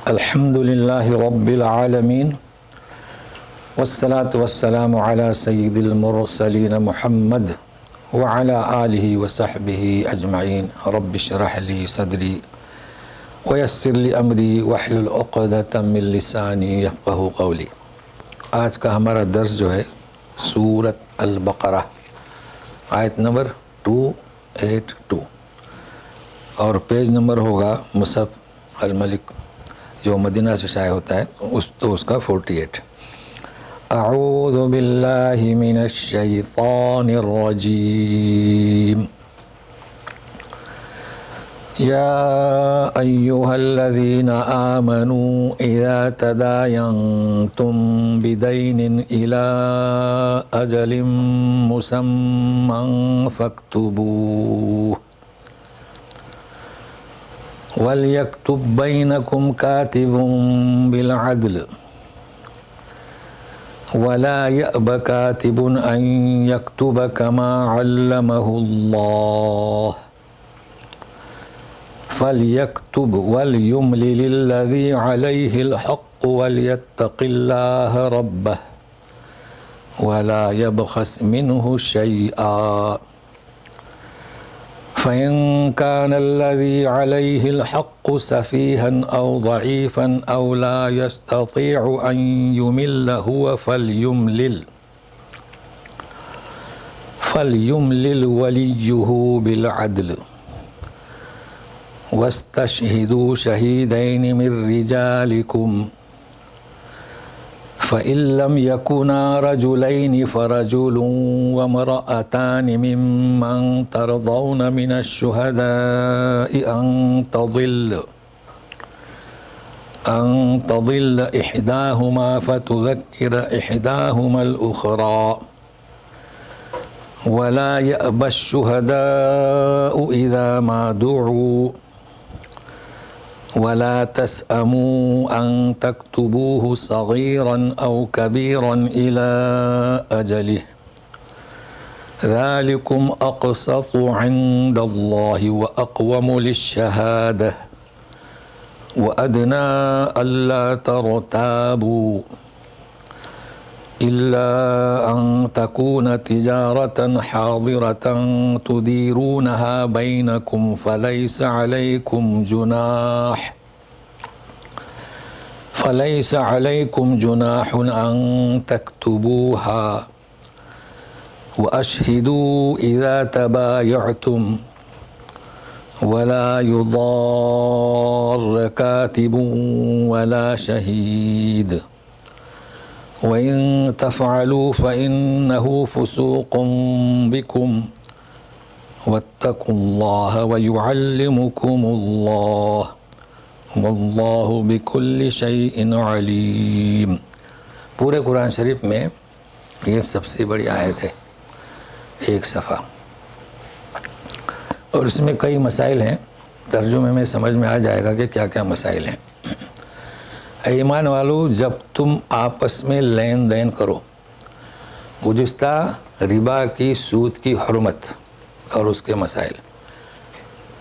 الحمدللہ رب العالمین والصلاة والسلام علی سید المرسلین محمد وعلی آلہ وصحبہ اجمعین رب اشرح لی صدری ویسر لی امری واحلل عقدۃ من لسانی یفقہوا قولی۔ آج کا ہمارا درس جو ہے سورۃ البقرہ آیت نمبر 282 اور پیج نمبر ہوگا مصحف الملک جو مدینہ سے شائع ہوتا ہے اس کا 48۔ اعوذ باللہ من الشیطان الرجیم یا ایہا الذین آمنوا اذا تداینتم بدین الی اجل مسمی فاکتبوہ وَلْيَكْتُبْ بَيْنَكُمْ كَاتِبٌ بِالْعَدْلِ وَلَا يَأْبَ كَاتِبٌ أَنْ يَكْتُبَ كَمَا عَلَّمَهُ اللَّهُ فَلْيَكْتُبْ وَلْيُمْلِلِ الَّذِي عَلَيْهِ الْحَقُّ وَلْيَتَّقِ اللَّهَ رَبَّهُ وَلَا يَبْخَسْ مِنْهُ شَيْئًا فَإِنْ كَانَ الَّذِي عَلَيْهِ الْحَقُّ سَفِيهًا أَوْ ضَعِيفًا أَوْ لَا يَسْتَطِيعُ أَنْ يُمِلَّ هُوَ فَلْيُمْلِلْ وَلِيُّهُ بِالْعَدْلِ وَاسْتَشْهِدُوا شَهِيدَيْنِ مِنْ رِجَالِكُمْ فَإِنْ لَمْ يَكُونَا رَجُلَيْنِ فَرَجُلٌ وَامْرَأَتَانِ مِمَّنْ تَرْضَوْنَ مِنَ الشُّهَدَاءِ أَنْ تَضِلَّ إِحْدَاهُمَا فَتُذَكِّرَ إِحْدَاهُمَا الْأُخْرَى وَلَا يَأْبَ الشُّهَدَاءُ إِذَا مَا دُعُوا وَلَا تَسْأَمُوا أَن تَكْتُبُوهُ صَغِيرًا أَوْ كَبِيرًا إِلَى أَجَلِهِ ذَلِكُمْ أَقْسَطُ عِندَ اللَّهِ وَأَقْوَمُ لِلشَّهَادَةِ وَأَدْنَى أَلَّا تَرْتَابُوا إِلَّا أَن تَكُونَ تِجَارَةً حَاضِرَةً تُدِيرُونَهَا بَيْنَكُمْ فَلَيْسَ عَلَيْكُمْ جُنَاحٌ أَن تَكْتُبُوهَا وَأَشْهِدُوا إِذَا تَبَايَعْتُمْ وَلَا يُضَارَّ كَاتِبٌ وَلَا شَهِيدٌ وَإِن تَفْعَلُوا فَإِنَّهُ فُسُوقٌ بِكُمْ وَاتَّقُوا اللَّهَ وَيُعَلِّمُكُمُ اللَّهُ وَاللَّهُ بِكُلِّ شَيْءٍ عَلِيمٌ۔ پورے قرآن شریف میں یہ سب سے بڑی آیت ہے، ایک صفحہ، اور اس میں کئی مسائل ہیں، ترجمے میں سمجھ میں آ جائے گا کہ کیا کیا مسائل ہیں۔ اے ایمان والو، جب تم آپس میں لین دین کرو، گزشتہ ربا کی سود کی حرمت اور اس کے مسائل،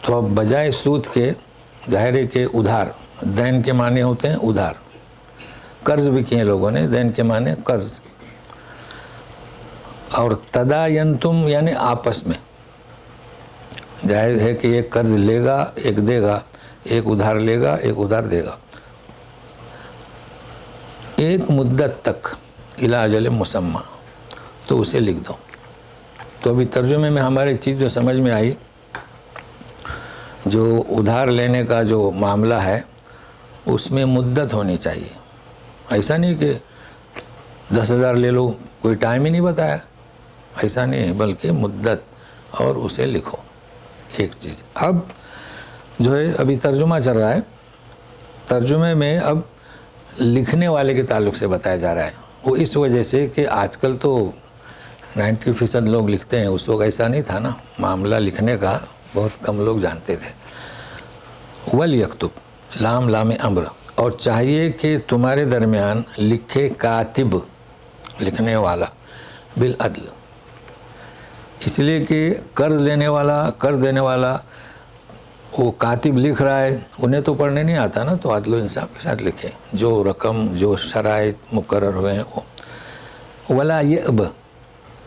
تو اب بجائے سود کے ظاہر ہے کہ ادھار، دین کے معنی ہوتے ہیں ادھار، قرض بھی کیے لوگوں نے، دین کے معنی قرض، اور تداینتم یعنی آپس میں، جائز ہے کہ ایک قرض لے گا ایک دے گا، ایک ادھار لے گا ایک ادھار دے گا، ایک مدت تک الی اجل مسمی، تو اسے لکھ دو۔ تو ابھی ترجمے میں ہماری چیز جو سمجھ میں آئی، جو ادھار لینے کا جو معاملہ ہے اس میں مدت ہونی چاہیے، ایسا نہیں کہ 10,000 لے لو، کوئی ٹائم ہی نہیں بتایا، ایسا نہیں ہے، بلکہ مدت اور اسے لکھو، ایک چیز۔ اب جو ہے ابھی ترجمہ چل رہا ہے، ترجمے میں اب لکھنے والے کے تعلق سے بتایا جا رہا ہے، وہ اس وجہ سے کہ آج کل تو 90% لوگ لکھتے ہیں، اس وقت ایسا نہیں تھا نا، معاملہ لکھنے کا بہت کم لوگ جانتے تھے۔ وَلْيَكْتُبْ لام امر، اور چاہیے کہ تمہارے درمیان لکھے کاتب، لکھنے والا، بالعدل، اس لیے کہ قرض دینے والا وہ کاتب لکھ رہا ہے، انہیں تو پڑھنے نہیں آتا نا، تو عدل و انصاف کے ساتھ لکھے، جو رقم جو شرائط مقرر ہوئے ہیں وہ۔ ولا یأب،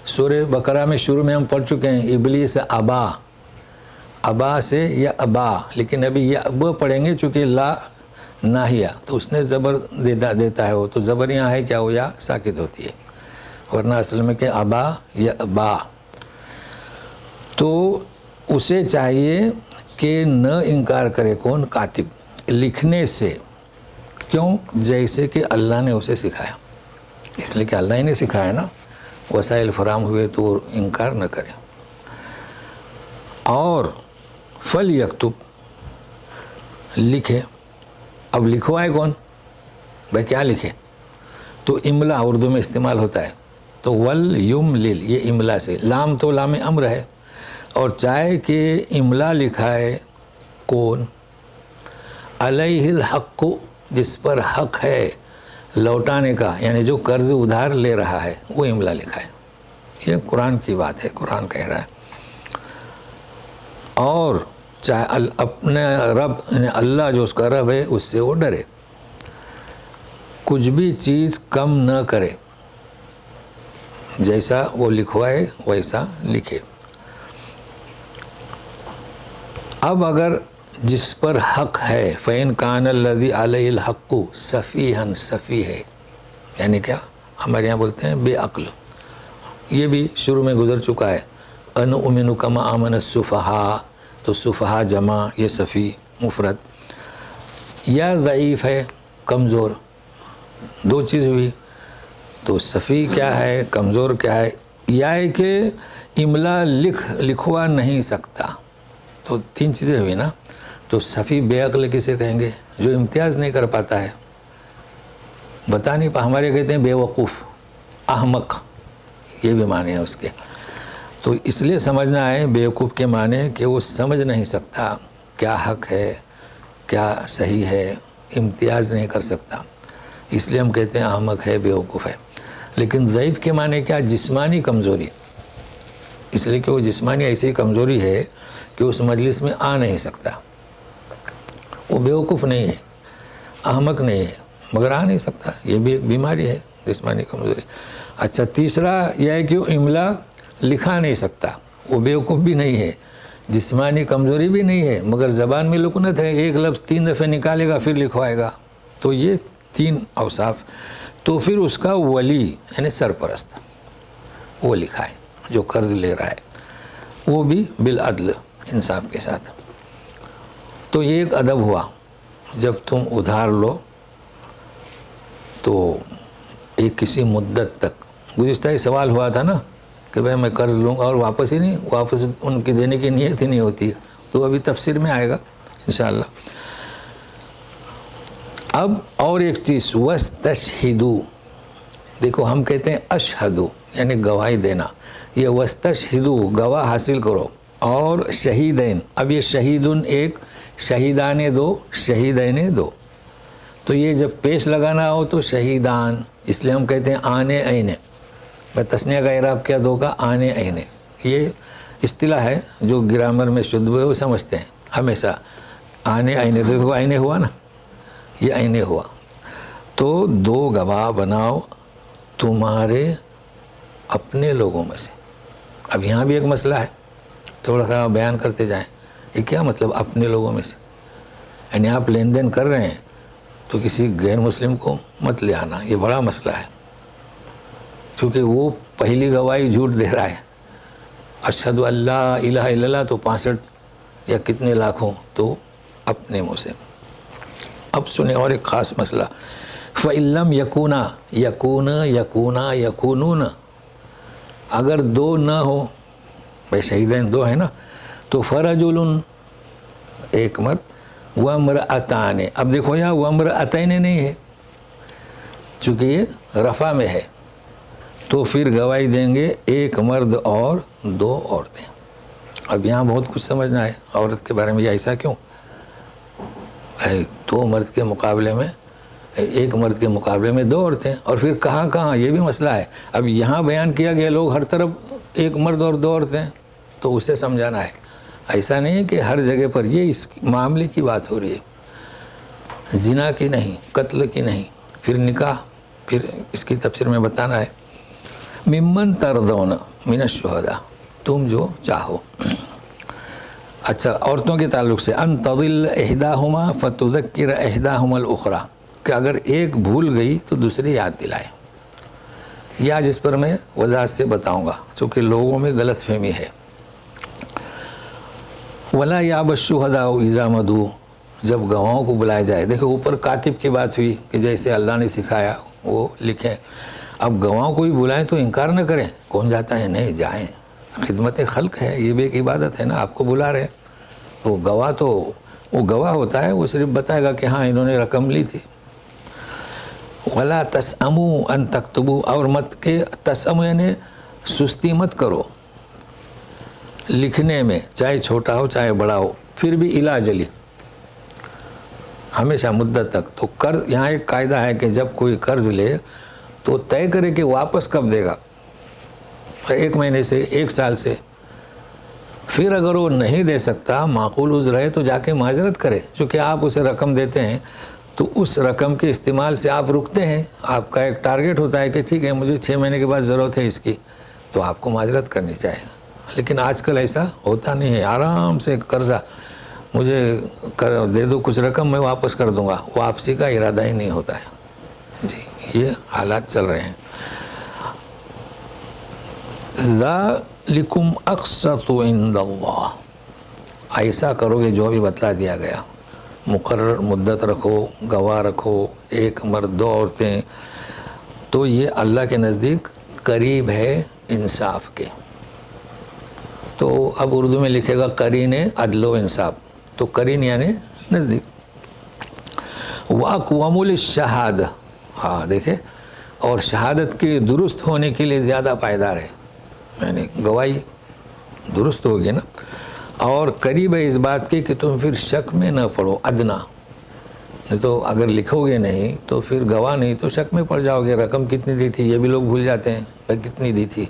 سورہ بقرہ میں شروع میں ہم پڑھ چکے ہیں، ابلیس ابا، ابا سے یا ابا، لیکن ابھی یأب پڑھیں گے چونکہ لا ناہیہ، تو اس نے زبر دیتا ہے، وہ تو زبر یہاں ہے کیا ہو یا ساکت ہوتی ہے، ورنہ اصل میں کہ ابا یا ابا۔ تو اسے چاہیے کہ نہ انکار کرے کون؟ کاتب، لکھنے سے۔ کیوں؟ جیسے کہ اللہ نے اسے سکھایا، اس لیے کہ اللہ ہی نے سکھایا نا، وسائل فراہم ہوئے تو وہ انکار نہ کرے۔ اور فلیکتب، لکھے۔ اب لکھوائے کون؟ بھائی کیا لکھے؟ تو املا اردو میں استعمال ہوتا ہے، تو ولیملل، یہ املا سے، لام تو لام امر ہے، اور چاہے کہ املا لکھائے کون؟ علیہ الحق، جس پر حق ہے لوٹانے کا، یعنی جو قرض ادھار لے رہا ہے وہ املا لکھائے۔ یہ قرآن کی بات ہے، قرآن کہہ رہا ہے۔ اور چاہے اپنے رب، یعنی اللہ جو اس کا رب ہے اس سے وہ ڈرے، کچھ بھی چیز کم نہ کرے، جیسا وہ لکھوائے ویسا لکھے۔ اب اگر جس پر حق ہے، فَإِنْ كَانَ الَّذِي عَلَيْهِ الْحَقُّ سَفِيهًا، سفی ہے یعنی کیا؟ ہمارے یہاں بولتے ہیں بے عقل، یہ بھی شروع میں گزر چکا ہے۔ أَنُؤْمِنُ كَمَا آمَنَ السُّفَهَاءُ، تو سفہا جمع، یہ سفی مفرد۔ یا ضعیف ہے، کمزور، دو چیز ہوئی، تو سفی کیا ہے، کمزور کیا ہے؟ یا ہے کہ املا لکھوا نہیں سکتا، تو تین چیزیں ہوئی نا۔ تو سفی بے عقل کسے کہیں گے؟ جو امتیاز نہیں کر پاتا ہے، بتا نہیں ہمارے کہتے ہیں بے وقوف، احمق، یہ بھی معنی ہے اس کے۔ تو اس لیے سمجھنا ہے بے وقوف کے معنی کہ وہ سمجھ نہیں سکتا کیا حق ہے کیا صحیح ہے، امتیاز نہیں کر سکتا، اس لیے ہم کہتے ہیں احمق ہے، بے وقوف ہے۔ لیکن ضعیف کے معنی کیا؟ جسمانی کمزوری، اس لیے کہ وہ جسمانی ایسی کمزوری ہے کہ اس مجلس میں آ نہیں سکتا، وہ بے وقوف نہیں ہے، احمق نہیں ہے، مگر آ نہیں سکتا، یہ بھی ایک بیماری ہے، جسمانی کمزوری۔ اچھا، تیسرا یہ ہے کہ وہ املا لکھا نہیں سکتا، وہ بے وقوف بھی نہیں ہے، جسمانی کمزوری بھی نہیں ہے، مگر زبان میں لکنت ہے، ایک لفظ 3 دفعہ نکالے گا پھر لکھوائے گا، تو یہ 3 اوصاف۔ تو پھر اس کا ولی یعنی سرپرست وہ لکھائے جو قرض لے رہا ہے، وہ بھی بالعدل، انصاف کے ساتھ۔ تو یہ ایک ادب ہوا، جب تم ادھار لو تو ایک کسی مدت تک، گزشتہ ہی سوال ہوا تھا نا کہ بھائی میں قرض لوں گا اور واپس ہی نہیں، واپس ان کی دینے کی نیت ہی نہیں ہوتی ہے، تو ابھی تفسیر میں آئے گا انشاءاللہ۔ اب اور ایک چیز، وَاسْتَشْهِدُوا، دیکھو ہم کہتے ہیں اشہدو یعنی گواہی دینا، یہ وَاسْتَشْهِدُوا گواہ حاصل کرو، اور شہیدین، اب یہ شہیدن ایک، شہیدان دو، شہیدین دو، تو یہ جب پیش لگانا ہو تو شہیدان، اس لیے ہم کہتے ہیں آنے اینے، میں تسنیہ کا اعراب کیا دو کا؟ آنے اینے، یہ اصطلاح ہے جو گرامر میں شدھ ہوئے وہ سمجھتے ہیں ہمیشہ، آنے اینے، دیکھو اینے ہوا نا، یہ اینے ہوا، تو 2 گواہ بناؤ تمہارے اپنے لوگوں میں سے۔ اب یہاں بھی ایک مسئلہ ہے، تھوڑا سا بیان کرتے جائیں، یہ کیا مطلب اپنے لوگوں میں سے؟ یعنی آپ لین دین کر رہے ہیں تو کسی غیر مسلم کو مت لے آنا، یہ بڑا مسئلہ ہے، کیونکہ وہ پہلی گواہی جھوٹ دے رہا ہے، اشہد اللہ الہ الا اللہ، تو 65 یا کتنے لاکھوں، تو اپنے منہ سے۔ اب سنیں اور ایک خاص مسئلہ، فَإِن لَّمْ يَكُونَا، یکونا یکونون، اگر 2 نہ ہو، بھائی شہیدین 2 ہیں نا، تو فرجل، ایک مرد، وامرأتان، اب دیکھو یہاں وامرأتین نہیں ہے، چونکہ یہ رفع میں ہے، تو پھر گواہی دیں گے ایک مرد اور 2 عورتیں۔ اب یہاں بہت کچھ سمجھنا ہے عورت کے بارے میں، یہ ایسا کیوں؟ 2 مرد کے مقابلے میں، ایک مرد کے مقابلے میں 2 عورتیں، اور پھر کہاں یہ بھی مسئلہ ہے۔ اب یہاں بیان کیا گیا لوگ ہر طرف ایک مرد اور 2 عورتیں، تو اسے سمجھانا ہے، ایسا نہیں ہے کہ ہر جگہ پر یہ اس معاملے کی بات ہو رہی ہے، زنا کی نہیں، قتل کی نہیں، پھر نکاح، پھر اس کی تفسیر میں بتانا ہے ممن ترضون من الشہداء، تم جو چاہو. اچھا، عورتوں کے تعلق سے ان تضل احداہما فتذکر احداہما الاخری، کہ اگر ایک بھول گئی تو دوسری یاد دلائے، یا جس پر میں وضاحت سے بتاؤں گا چونکہ لوگوں میں غلط فہمی ہے. ولا یاب الشہداء اذا مدعوا، جب گواہوں کو بلایا جائے. دیکھو اوپر کاتب کی بات ہوئی کہ جیسے اللہ نے سکھایا وہ لکھیں. اب گواہوں کو بھی بلائیں تو انکار نہ کریں. کون جاتا ہے؟ نہیں جائیں، خدمت خلق ہے، یہ بھی ایک عبادت ہے نا. آپ کو بلا رہے تو گواہ، تو وہ گواہ ہوتا ہے، وہ صرف بتائے گا کہ ہاں انہوں نے رقم لی تھی. ولا تسأموا ان تکتبوا، اور مت کہ تسأموا یعنی سستی مت کرو لکھنے میں، چاہے چھوٹا ہو چاہے بڑا ہو، پھر بھی الی اجلی، ہمیشہ مدت تک. تو قرض، یہاں ایک قاعدہ ہے کہ جب کوئی قرض لے تو طے کرے کہ واپس کب دے گا، 1 مہینے سے، 1 سال سے. پھر اگر وہ نہیں دے سکتا، معقول عذر ہے، تو جا کے معذرت کرے. چونکہ آپ اسے رقم دیتے ہیں تو اس رقم کے استعمال سے آپ رکتے ہیں. آپ کا ایک ٹارگٹ ہوتا ہے کہ ٹھیک ہے مجھے 6 مہینے کے بعد ضرورت ہے اس کی، تو آپ کو معذرت کرنی چاہیے. لیکن آج کل ایسا ہوتا نہیں ہے. آرام سے قرضہ مجھے دے دو کچھ رقم، میں واپس کر دوں گا، واپسی کا ارادہ ہی نہیں ہوتا ہے. جی یہ حالات چل رہے ہیں. ذالکم اقسط عند اللہ، ایسا کرو گے جو ابھی بتلا دیا گیا. مقرر مدت رکھو، گواہ رکھو، 1 مرد 2 عورتیں، تو یہ اللہ کے نزدیک قریب ہے انصاف کے. تو اب اردو میں لکھے گا قرین عدل و انصاف، تو قرین یعنی نزدیک. وَأَقْوَمُ لِلشَّهَادَةِ، ہاں دیکھیں، اور شہادت کے درست ہونے کے لیے زیادہ پائیدار ہے، یعنی گواہی درست ہوگی نا. اور قریب ہے اس بات کے کہ تم پھر شک میں نہ پڑو، ادنا. نہیں تو اگر لکھو گے نہیں تو پھر گواہ نہیں تو شک میں پڑ جاؤ گے. رقم کتنی دی تھی یہ بھی لوگ بھول جاتے ہیں، بھائی کتنی دی تھی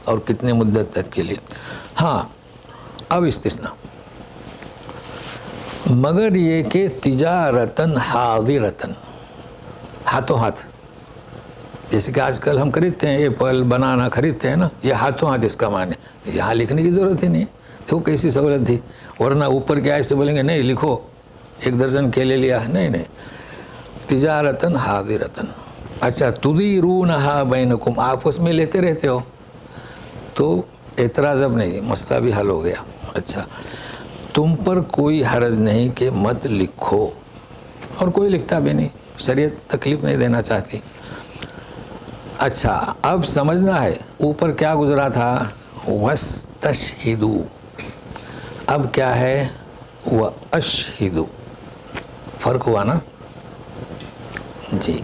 اور کتنے مدت تک کے لیے. ہاں اب استثناء، مگر یہ کہ تجارتاً حاضرتاً، ہاتھوں ہاتھ. جیسے کہ آج کل ہم خریدتے ہیں، ایپل بنانا خریدتے ہیں نا، یہ ہاتھوں ہاتھ اس کا معنی. یہاں لکھنے کی ضرورت ہی نہیں. دیکھو کیسی سہولت تھی. ورنہ اوپر کیا ایسے بولیں گے نہیں لکھو 1 درجن کیلے لیا، نہیں نہیں. تجارتاً حاضرتاً. اچھا، تدیرونہا بینکم، آپ اس میں لیتے رہتے ہو تو اعتراض اب نہیں، مسئلہ بھی حل ہو گیا. اچھا، تم پر کوئی حرج نہیں کہ مت لکھو، اور کوئی لکھتا بھی نہیں، شریعت تکلیف نہیں دینا چاہتی. اچھا اب سمجھنا ہے اوپر کیا گزرا تھا، وَاسْتَشْهِدُوا، اب کیا ہے وَأَشْهِدُوا. فرق ہوا نا جی.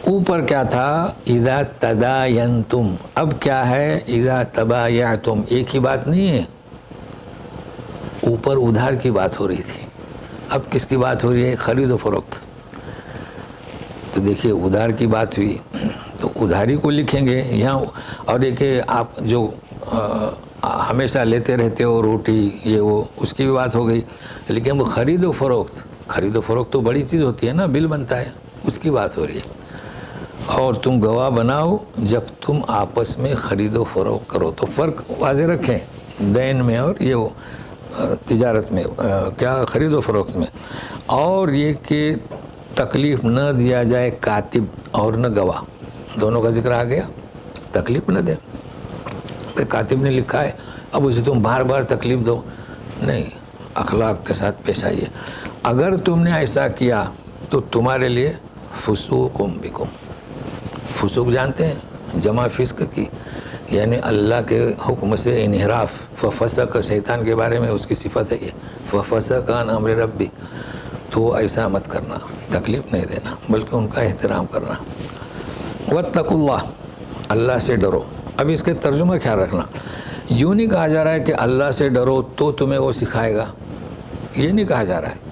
اوپر کیا تھا اذا تداینتم، اب کیا ہے اذا تبایعتم. ایک ہی بات نہیں ہے. اوپر ادھار کی بات ہو رہی تھی، اب کس کی بات ہو رہی ہے؟ خرید و فروخت. تو دیکھیے ادھار کی بات ہوئی تو ادھاری کو لکھیں گے یہاں. اور یہ کہ آپ جو ہمیشہ لیتے رہتے ہو روٹی یہ وہ، اس کی بھی بات ہو گئی. لیکن وہ خرید و فروخت، خرید و فروخت تو بڑی چیز ہوتی ہے نا، بل بنتا ہے، اس کی بات ہو رہی ہے. اور تم گواہ بناؤ جب تم آپس میں خرید و فروخت کرو. تو فرق واضح رکھیں دین میں اور یہ وہ تجارت میں، کیا خرید و فروخت میں. اور یہ کہ تکلیف نہ دیا جائے کاتب اور نہ گواہ، دونوں کا ذکر آ گیا. تکلیف نہ دیں، کاتب نے لکھا ہے اب اسے تم بار بار تکلیف دو، نہیں. اخلاق کے ساتھ پیش آئیے. اگر تم نے ایسا کیا تو تمہارے لیے فسوقم بکم. فسوق جانتے ہیں؟ جمع فسق کی، یعنی اللہ کے حکم سے انحراف. ففسق، شیطان کے بارے میں اس کی صفت ہے یہ، ففسق عن امر ربی. تو ایسا مت کرنا، تکلیف نہیں دینا بلکہ ان کا احترام کرنا. واتقوا اللہ، اللہ سے ڈرو. اب اس کے ترجمہ خیال رکھنا، یوں نہیں کہا جا رہا ہے کہ اللہ سے ڈرو تو تمہیں وہ سکھائے گا، یہ نہیں کہا جا رہا ہے.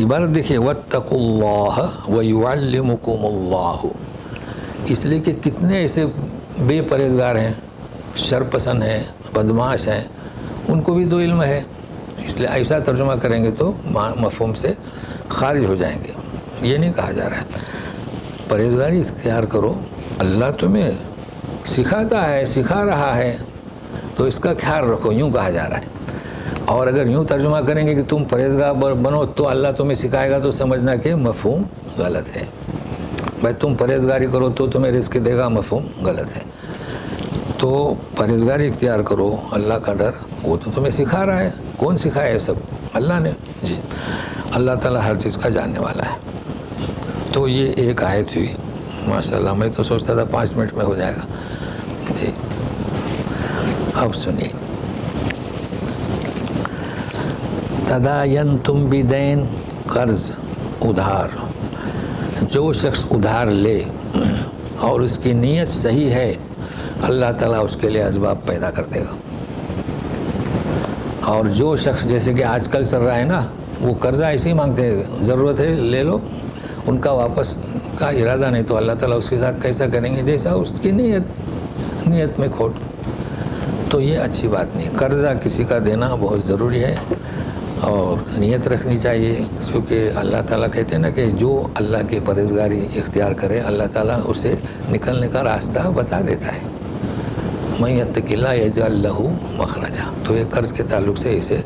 عبارت دیکھیے، واتقوا اللہ ویعلمکم اللہ. اس لیے کہ کتنے ایسے بے پرہیزگار ہیں، شر پسند ہیں، بدماش ہیں، ان کو بھی دو علم ہے، اس لیے ایسا ترجمہ کریں گے تو مفہوم سے خارج ہو جائیں گے. یہ نہیں کہا جا رہا ہے پرہیزگاری اختیار کرو، اللہ تمہیں سکھاتا ہے، سکھا رہا ہے، تو اس کا خیال رکھو، یوں کہا جا رہا ہے. اور اگر یوں ترجمہ کریں گے کہ تم پرہیزگار بنو تو اللہ تمہیں سکھائے گا، تو سمجھنا کہ مفہوم غلط ہے. بھائی تم پرہیزگاری کرو تو تمہیں رزق دے گا، مفہوم غلط ہے. تو پرہیزگاری اختیار کرو، اللہ کا ڈر، وہ تو تمہیں سکھا رہا ہے. کون سکھایا ہے؟ سب اللہ نے. جی اللہ تعالیٰ ہر چیز کا جاننے والا ہے. تو یہ ایک آیت ہوئی. ماشاء اللہ، میں تو سوچتا تھا 5 منٹ میں ہو جائے گا. جی اب سنیے. تداینتم بدین، قرض، ادھار. جو شخص ادھار لے اور اس کی نیت صحیح ہے، اللہ تعالیٰ اس کے لیے اسباب پیدا کر دے گا. اور جو شخص جیسے کہ آج کل چل رہا ہے نا، وہ قرضہ ایسے ہی مانگتے ہیں، ضرورت ہے لے لو، ان کا واپس کا ارادہ نہیں، تو اللہ تعالیٰ اس کے ساتھ کیسا کریں گے؟ جیسا اس کی نیت میں کھوٹ. تو یہ اچھی بات نہیں. قرضہ کسی کا دینا بہت ضروری ہے اور نیت رکھنی چاہیے، کیونکہ اللہ تعالیٰ کہتے ہیں نا کہ جو اللہ کی پرہیزگاری اختیار کرے، اللہ تعالیٰ اسے نکلنے کا راستہ بتا دیتا ہے. من یتق اللہ یجعل لہ مخرجا. تو یہ قرض کے تعلق سے اسے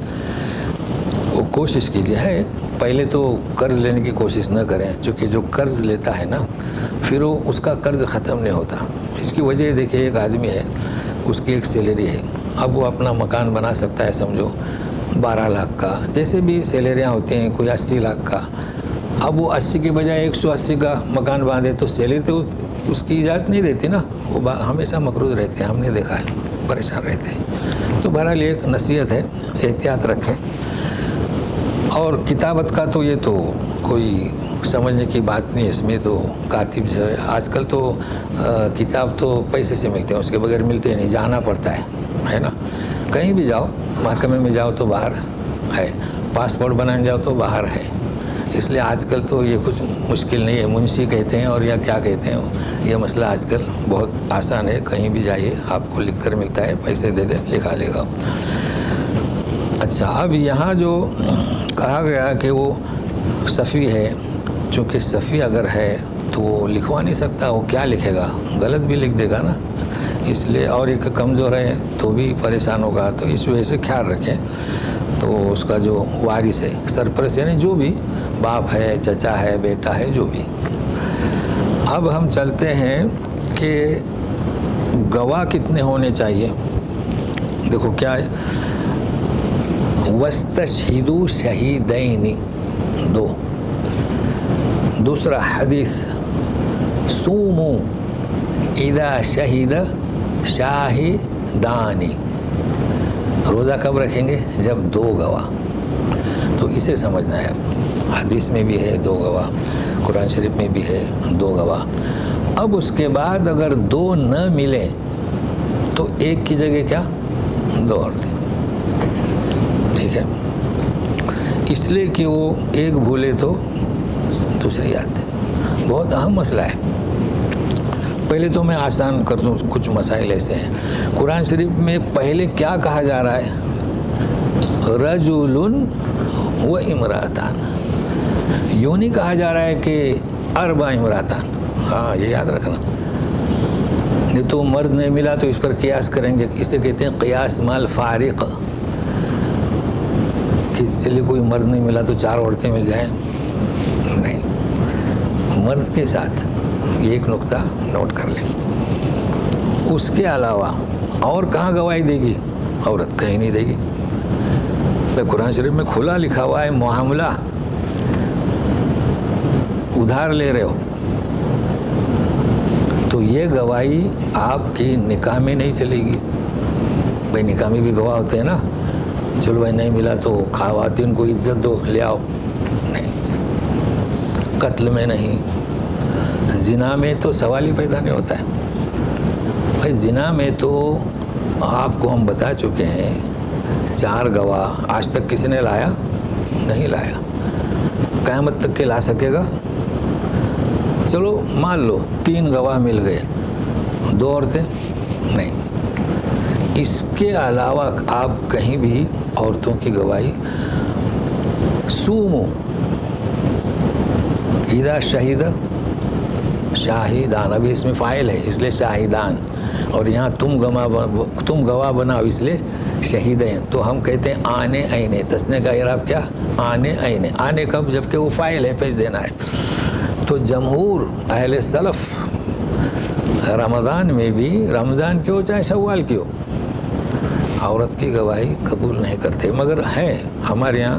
وہ کوشش کیجیے. ہے پہلے تو قرض لینے کی کوشش نہ کریں، چونکہ جو قرض لیتا ہے نا پھر وہ اس کا قرض ختم نہیں ہوتا. اس کی وجہ دیکھیے، ایک آدمی ہے، اس کی ایک سیلری ہے، اب وہ اپنا مکان بنا سکتا ہے، سمجھو 12 لاکھ کا، جیسے بھی سیلریاں ہوتی ہیں، کوئی 80 لاکھ کا. اب وہ 80 کے بجائے 180 کا مکان باندھے تو سیلری تو اس کی اجازت نہیں دیتی نا، وہ ہمیشہ مقروض رہتے ہیں. ہم نے دیکھا ہے، پریشان رہتے ہیں. تو بہرحال ایک نصیحت ہے، احتیاط رکھیں. اور کتابت کا تو یہ تو کوئی سمجھنے کی بات نہیں. اس میں تو کاتب جو ہے، آج کل تو کتاب تو پیسے سے ملتے ہیں، اس کے بغیر ملتے نہیں، جانا پڑتا ہے نا. کہیں بھی جاؤ، محکمے میں جاؤ تو باہر ہے، پاسپورٹ بنانے جاؤ تو باہر ہے. اس لیے آج کل تو یہ کچھ مشکل نہیں ہے. منشی کہتے ہیں اور یا کیا کہتے ہیں، یہ مسئلہ آج کل بہت آسان ہے. کہیں بھی جائیے، آپ کو لکھ کر ملتا ہے، پیسے دے دیں، لکھا لے گا. اچھا، اب یہاں جو کہا گیا کہ وہ صفی ہے، چونکہ صفی اگر ہے تو وہ لکھوا نہیں سکتا، وہ کیا لکھے گا؟ غلط بھی لکھ دے گا نا. اس لیے اور ایک کمزور ہے تو بھی پریشان ہوگا. تو اس وجہ سے خیال رکھیں. تو اس کا جو وارث ہے، سرپرست، یعنی جو بھی باپ ہے، چچا ہے، بیٹا ہے، جو بھی. اب ہم چلتے ہیں کہ گواہ کتنے ہونے چاہیے. دیکھو کیا ہے، وَاسْتَشْهِدُوا شَهِيدَيْنِ 2. دوسرا حدیث، صُومُوا اِذَا شَهِدَ شَاهِدَانِ. روزہ کب رکھیں گے؟ جب 2 گواہ. تو اسے سمجھنا ہے. حدیث میں بھی ہے 2 گواہ، قرآن شریف میں بھی ہے 2 گواہ. اب اس کے بعد اگر 2 نہ ملے تو ایک کی جگہ کیا؟ 2 عورتیں. ٹھیک ہے، اس لیے کہ وہ ایک بھولے تو دوسری یاد. بہت اہم مسئلہ ہے. پہلے تو میں آسان کر دوں، کچھ مسائل ایسے ہیں. قرآن شریف میں پہلے کیا کہا جا رہا ہے؟ رجل و امراتان. یوں نہیں کہا جا رہا ہے کہ 4 امراتان. ہاں یہ یاد رکھنا. نہیں تو مرد نہیں ملا تو اس پر قیاس کریں گے. اسے کہتے ہیں قیاس مال فارق، کہ چلیے کوئی مرد نہیں ملا تو 4 عورتیں مل جائیں. نہیں، مرد کے ساتھ. یہ ایک نقطہ نوٹ کر لیں. اس کے علاوہ اور کہاں گواہی دے گی عورت؟ کہیں نہیں دے گی. قرآن شریف میں کھلا لکھا ہوا ہے، معاملہ ادھار لے رہے ہو تو یہ گواہی آپ کی نکاح میں نہیں چلے گی. بھائی نکاح میں بھی گواہ ہوتے ہیں نا. چلو بھائی نہیں ملا تو خواتین کو عزت دو، لے آؤ. نہیں، قتل میں نہیں. زنا میں تو سوال ہی پیدا نہیں ہوتا ہے. بھائی زنا میں تو آپ کو ہم بتا چکے ہیں 4 گواہ. آج تک کسی نے لایا؟ نہیں لایا. قیامت تک کے لا سکے گا؟ چلو مان لو 3 گواہ مل گئے، 2 عورتیں نہیں. اس کے علاوہ آپ کہیں بھی عورتوں کی گواہی سومو اذا شہید شاہدان، ابھی اس میں فاعل ہے اس لیے شاہدان، اور یہاں تم گواہ بناؤ اس لیے شہیدین، تو ہم کہتے ہیں آنے آئینے، تسنے کا اعراب کیا؟ آنے آئینے، آنے کب؟ جبکہ وہ فاعل ہے، پیش دینا ہے۔ تو جمہور اہل سلف رمضان میں بھی، رمضان کی ہو چاہے شوال کی ہو، عورت کی گواہی قبول نہیں کرتے، مگر ہے ہمارے یہاں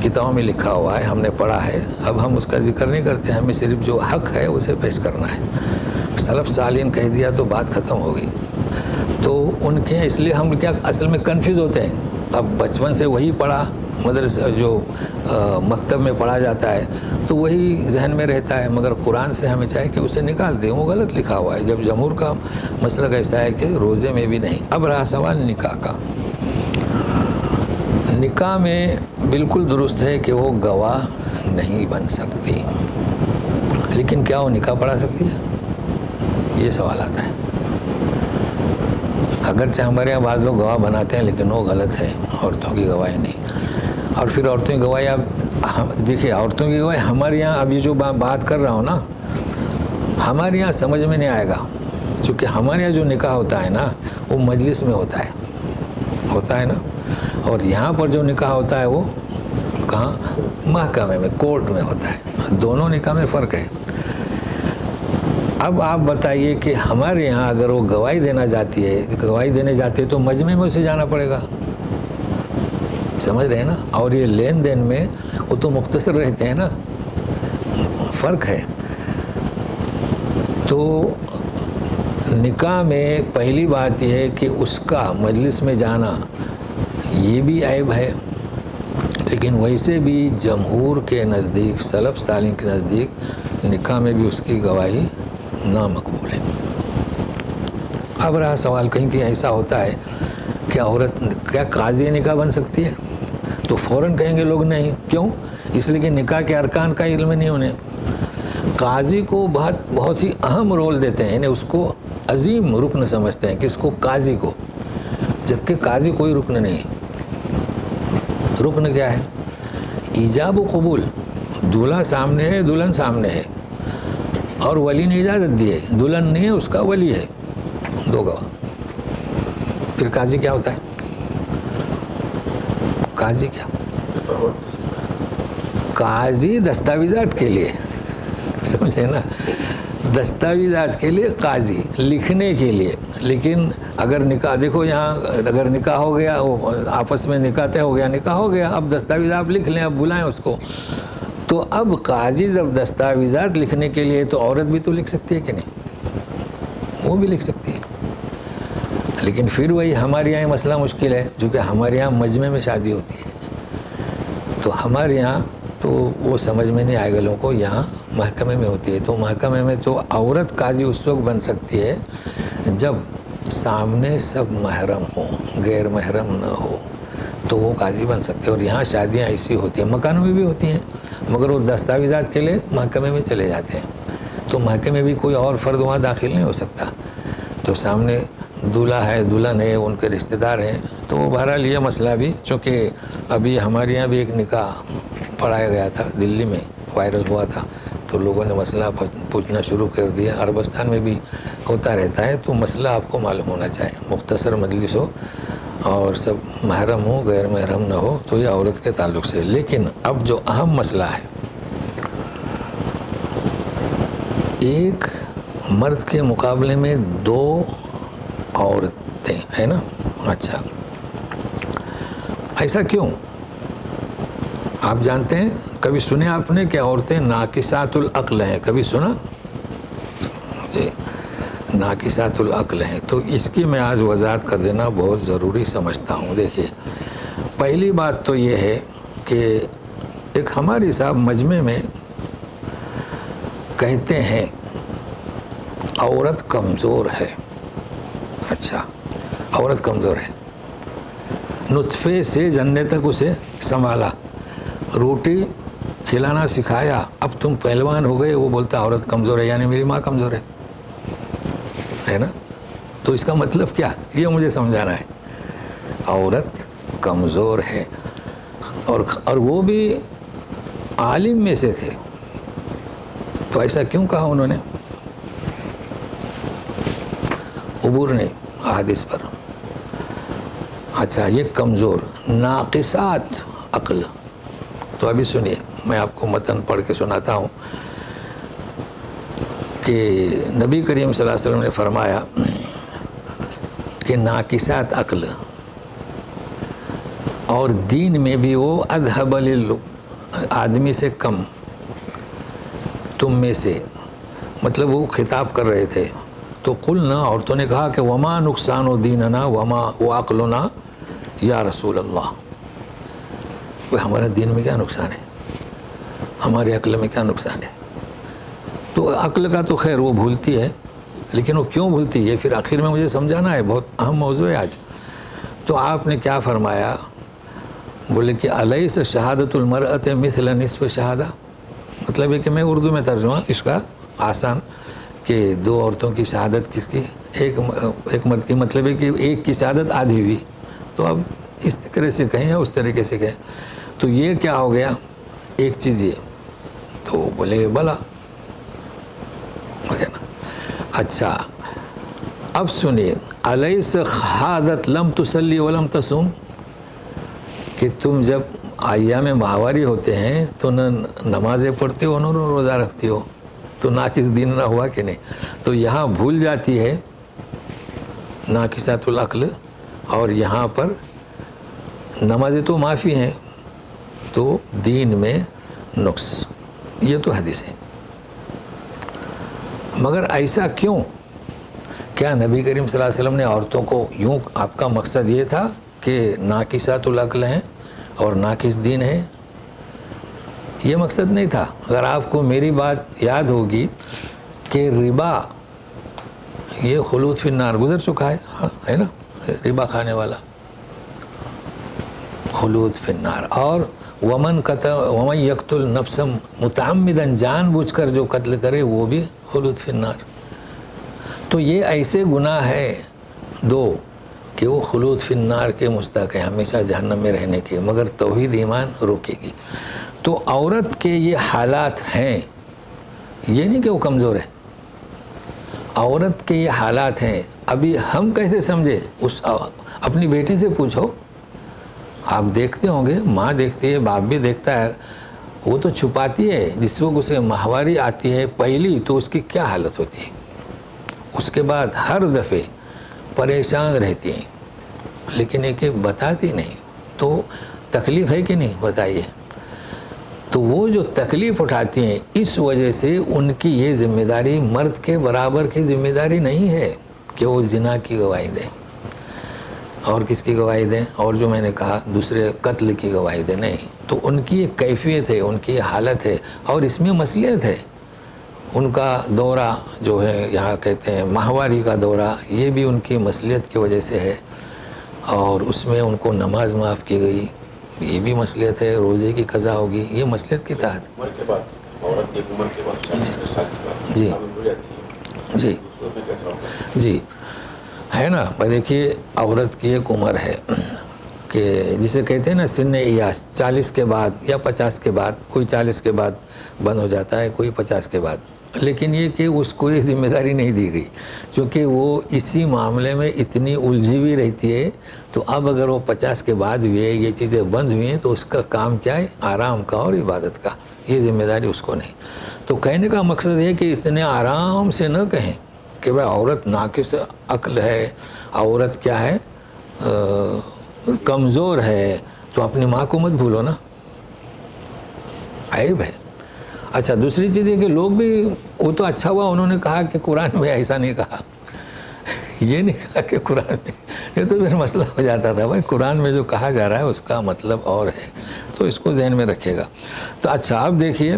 کتابوں میں لکھا ہوا ہے، ہم نے پڑھا ہے، اب ہم اس کا ذکر نہیں کرتے، ہمیں صرف جو حق ہے اسے پیش کرنا ہے۔ سلف صالحین کہہ دیا تو بات ختم ہو گئی۔ تو ان کے اس لیے ہم کیا اصل میں کنفیوز ہوتے ہیں، اب بچپن سے وہی پڑھا، مدرسہ جو مکتب میں پڑھا جاتا ہے تو وہی ذہن میں رہتا ہے، مگر قرآن سے ہمیں چاہے کہ اسے نکال دیں، وہ غلط لکھا ہوا ہے۔ جب جمہور کا مسئلہ ایسا ہے کہ روزے میں بھی نہیں۔ اب رہا سوال نکاح کا، نکاح میں بالکل درست ہے کہ وہ گواہ نہیں بن سکتی، لیکن کیا وہ نکاح پڑھا سکتی ہے؟ یہ سوال آتا ہے۔ اگرچہ ہمارے یہاں بعض لوگ گواہ بناتے ہیں لیکن وہ غلط ہے، عورتوں کی گواہی نہیں۔ اور پھر عورتوں کی گواہی، اب دیکھیے عورتوں کی گواہی ہمارے یہاں ابھی جو بات کر رہا ہوں نا، ہمارے یہاں سمجھ میں نہیں آئے گا، چونکہ ہمارے یہاں جو نکاح ہوتا ہے نا وہ مجلس میں ہوتا ہے نا، اور یہاں پر جو نکاح ہوتا ہے وہ کہاں؟ محکمے میں، کورٹ میں ہوتا ہے۔ دونوں نکاح میں فرق ہے۔ اب آپ بتائیے کہ ہمارے یہاں اگر وہ گواہی دینے جاتی ہے تو مجمع میں اسے جانا پڑے گا، سمجھ رہے ہیں نا؟ اور یہ لین دین میں وہ تو مختصر رہتے ہیں نا، فرق ہے۔ تو نکاح میں پہلی بات یہ ہے کہ اس کا مجلس میں جانا یہ بھی عیب ہے، لیکن ویسے بھی جمہور کے نزدیک، سلف صالحین کے نزدیک نکاح میں بھی اس کی گواہی نامقبول ہے۔ اب رہا سوال، کہیں کہ ایسا ہوتا ہے کہ عورت کیا قاضی نکاح بن سکتی ہے؟ تو فوراً کہیں گے لوگ نہیں، کیوں؟ اس لیے کہ نکاح کے ارکان کا علم نہیں انہیں۔ قاضی کو بہت ہی اہم رول دیتے ہیں، اس کو عظیم رکن سمجھتے ہیں کہ اس کو قاضی کو، جبکہ قاضی کوئی رکن نہیں ہے۔ رکن کیا ہے؟ ایجاب و قبول، دولہا سامنے ہے، دلہن سامنے ہے، اور ولی نے اجازت دی ہے، دلہن نہیں ہے، اس کا ولی ہے، دو گواہ۔ پھر قاضی کیا ہوتا ہے؟ قاضی کیا؟ قاضی دستاویزات کے لیے، سمجھے نا، دستاویزات کے لیے قاضی، لکھنے کے لیے۔ لیکن اگر نکاح، دیکھو یہاں اگر نکاح ہو گیا، وہ آپس میں نکاح طے ہو گیا، نکاح ہو گیا، اب دستاویز آپ لکھ لیں، اب بلائیں اس کو، تو اب قاضی جب دستاویزات لکھنے کے لیے، تو عورت بھی تو لکھ سکتی ہے کہ نہیں؟ وہ بھی لکھ سکتی ہے۔ لیکن پھر وہی ہمارے یہاں مسئلہ مشکل ہے، جو کہ ہمارے یہاں مجمع میں شادی ہوتی ہے، تو ہمارے یہاں تو وہ سمجھ میں نہیں آئے گا لوگوں کو، یہاں محکمے میں ہوتی ہے۔ تو محکمے میں تو عورت قاضی اس وقت بن سکتی ہے جب سامنے سب محرم ہوں، غیر محرم نہ ہو، تو وہ قاضی بن سکتے ہیں۔ اور یہاں شادیاں ایسی ہوتی ہیں، مکانوں میں بھی ہوتی ہیں، مگر وہ دستاویزات کے لیے محکمے میں چلے جاتے ہیں، تو محکمے میں بھی کوئی اور فرد وہاں داخل نہیں ہو سکتا۔ تو سامنے دولہا ہے، دلہن ہے، ان کے رشتہ دار ہیں، تو بہرحال یہ مسئلہ بھی، چونکہ ابھی ہمارے یہاں بھی ایک نکاح پڑھایا گیا تھا، دلی میں وائرل ہوا تھا، تو لوگوں نے مسئلہ پوچھنا شروع کر دیا۔ عربستان میں بھی ہوتا رہتا ہے، تو مسئلہ آپ کو معلوم ہونا چاہیے، مختصر مجلس ہو اور سب محرم ہو، غیر محرم نہ ہو، تو یہ عورت کے تعلق سے۔ لیکن اب جو اہم مسئلہ ہے، ایک مرد کے مقابلے میں دو عورتیں ہیں نا، اچھا ایسا کیوں؟ آپ جانتے ہیں، کبھی سنے آپ نے کہ عورتیں ناقصات العقل ہیں؟ کبھی سنا جی؟ ناقصات العقل ہیں، تو اس کی میں آج وضاحت کر دینا بہت ضروری سمجھتا ہوں۔ دیکھیے، پہلی بات تو یہ ہے کہ ایک ہمارے صاحب مجمع میں کہتے ہیں عورت کمزور ہے، اچھا عورت کمزور ہے، نطفے سے جننے تک اسے سنبھالا، روٹی کھلانا سکھایا، اب تم پہلوان ہو گئے، وہ بولتا عورت کمزور ہے، یعنی میری ماں کمزور ہے نا؟ تو اس کا مطلب کیا، یہ مجھے سمجھانا ہے. عورت کمزور ہے، اور وہ بھی عالم میں سے تھے، تو ایسا کیوں کہا انہوں نے؟ عبور نے احادیث پر. اچھا، یہ کمزور، ناقصات عقل. تو ابھی سنیے، میں آپ کو متن پڑھ کے سناتا ہوں کہ نبی کریم صلی اللہ علیہ وسلم نے فرمایا کہ ناقصات عقل اور دین میں بھی وہ اذہب آدمی سے کم، تم میں سے، مطلب وہ خطاب کر رہے تھے. تو قلنا، عورتوں نے کہا کہ وما نقصان و دیننا وما وعقلنا یا رسول اللہ. وہ ہمارا دین میں کیا نقصان ہے، ہمارے عقل میں کیا نقصان ہے؟ تو عقل کا تو خیر وہ بھولتی ہے، لیکن وہ کیوں بھولتی ہے پھر آخر میں مجھے سمجھانا ہے، بہت اہم موضوع ہے آج. تو آپ نے کیا فرمایا؟ بولے کہ الیس شہادت المرأۃ مثل نصف شہادہ. مطلب ہے کہ میں اردو میں ترجمہ اس کا آسان، کہ دو عورتوں کی شہادت کس کی، ایک مرد کی، مطلب ہے کہ ایک کی شہادت آدھی ہوئی. تو اب اس طرح سے کہیں یا اس طریقے سے کہیں، تو یہ کیا ہو گیا، ایک چیز یہ. تو بولے بلا نا. اچھا اب سنیے، الیس خادت لم تصلی ولم تصوم، کہ تم جب ایام ماہواری ہوتے ہیں تو نہ نمازیں پڑھتے ہو نہ روزہ رکھتی ہو، تو ناقص دین نہ ہوا کہ نہیں؟ تو یہاں بھول جاتی ہے ناقصات العقل، اور یہاں پر نمازیں تو معافی ہیں، تو دین میں نقص. یہ تو حدیث ہے. مگر ایسا کیوں؟ کیا نبی کریم صلی اللہ علیہ وسلم نے عورتوں کو یوں، آپ کا مقصد یہ تھا کہ ناقصات العقل ہیں اور ناقص دین ہے؟ یہ مقصد نہیں تھا. اگر آپ کو میری بات یاد ہوگی کہ ربا یہ خلود فی النار گزر چکا ہے نا، ربا کھانے والا خلود فی النار. اور ومن یقتل نفسا متعمدا، جان بوجھ کر جو قتل کرے وہ بھی خلود فی النار. تو یہ ایسے گناہ ہے دو کہ وہ خلود فی النار کے مستحق ہے، ہمیشہ جہنم میں رہنے کے، مگر توحید ایمان روکے گی. تو عورت کے یہ حالات ہیں، یہ نہیں کہ وہ کمزور ہے، عورت کے یہ حالات ہیں. ابھی ہم کیسے سمجھے؟ اپنی بیٹی سے پوچھو، آپ دیکھتے ہوں گے، ماں دیکھتی ہے، باپ بھی دیکھتا ہے، وہ تو چھپاتی ہے. جس وقت اسے ماہواری آتی ہے پہلی، تو اس کی کیا حالت ہوتی ہے، اس کے بعد ہر دفعے پریشان رہتی ہیں، لیکن ایک بتاتی نہیں. تو تکلیف ہے کہ نہیں، بتائیے. تو وہ جو تکلیف اٹھاتی ہیں، اس وجہ سے ان کی یہ ذمہ داری مرد کے برابر کی ذمہ داری نہیں ہے کہ وہ زنا کی گواہی دیں، اور کس کی گواہی دیں، اور جو میں نے کہا دوسرے قتل کی گواہی دیں. نہیں، تو ان کی ایک کیفیت ہے، ان کی حالت ہے، اور اس میں مصلحت ہے. ان کا دورہ جو ہے، یہاں کہتے ہیں ماہواری کا دورہ، یہ بھی ان کی مصلحت کی وجہ سے ہے، اور اس میں ان کو نماز معاف کی گئی، یہ بھی مصلحت ہے. روزے کی قضا ہوگی، یہ مصلحت کی تحت. عمر کے بعد، عورت کی عمر کے بعد، 40 سال کے بعد جی ہو جاتی ہے، جی اس میں کیسا ہوگا؟ جی ہے نا. دیکھیے، عورت کی ایک عمر ہے کہ جسے کہتے ہیں نا سن ایاس، 40 کے بعد یا 50 کے بعد، کوئی 40 کے بعد بند ہو جاتا ہے، کوئی 50 کے بعد. لیکن یہ کہ اس کو یہ ذمہ داری نہیں دی گئی، چونکہ وہ اسی معاملے میں اتنی الجھی ہوئی رہتی ہے. تو اب اگر وہ 50 کے بعد ہوئے، یہ چیزیں بند ہوئی ہیں، تو اس کا کام کیا ہے، آرام کا اور عبادت کا. یہ ذمہ داری اس کو نہیں. تو کہنے کا مقصد ہے کہ اتنے آرام سے نہ کہیں کہ بھائی عورت ناقص عقل ہے، عورت کیا ہے، کمزور ہے، تو اپنی ماں کو مت بھولو نا، عیب ہے. اچھا، دوسری چیز ہے کہ لوگ بھی، وہ تو اچھا ہوا انہوں نے کہا کہ قرآن میں ایسا نہیں کہا، یہ نہیں کہا کہ قرآن میں، یہ تو پھر مسئلہ ہو جاتا تھا. بھائی قرآن میں جو کہا جا رہا ہے اس کا مطلب اور ہے، تو اس کو ذہن میں رکھے گا. تو اچھا، اب دیکھیے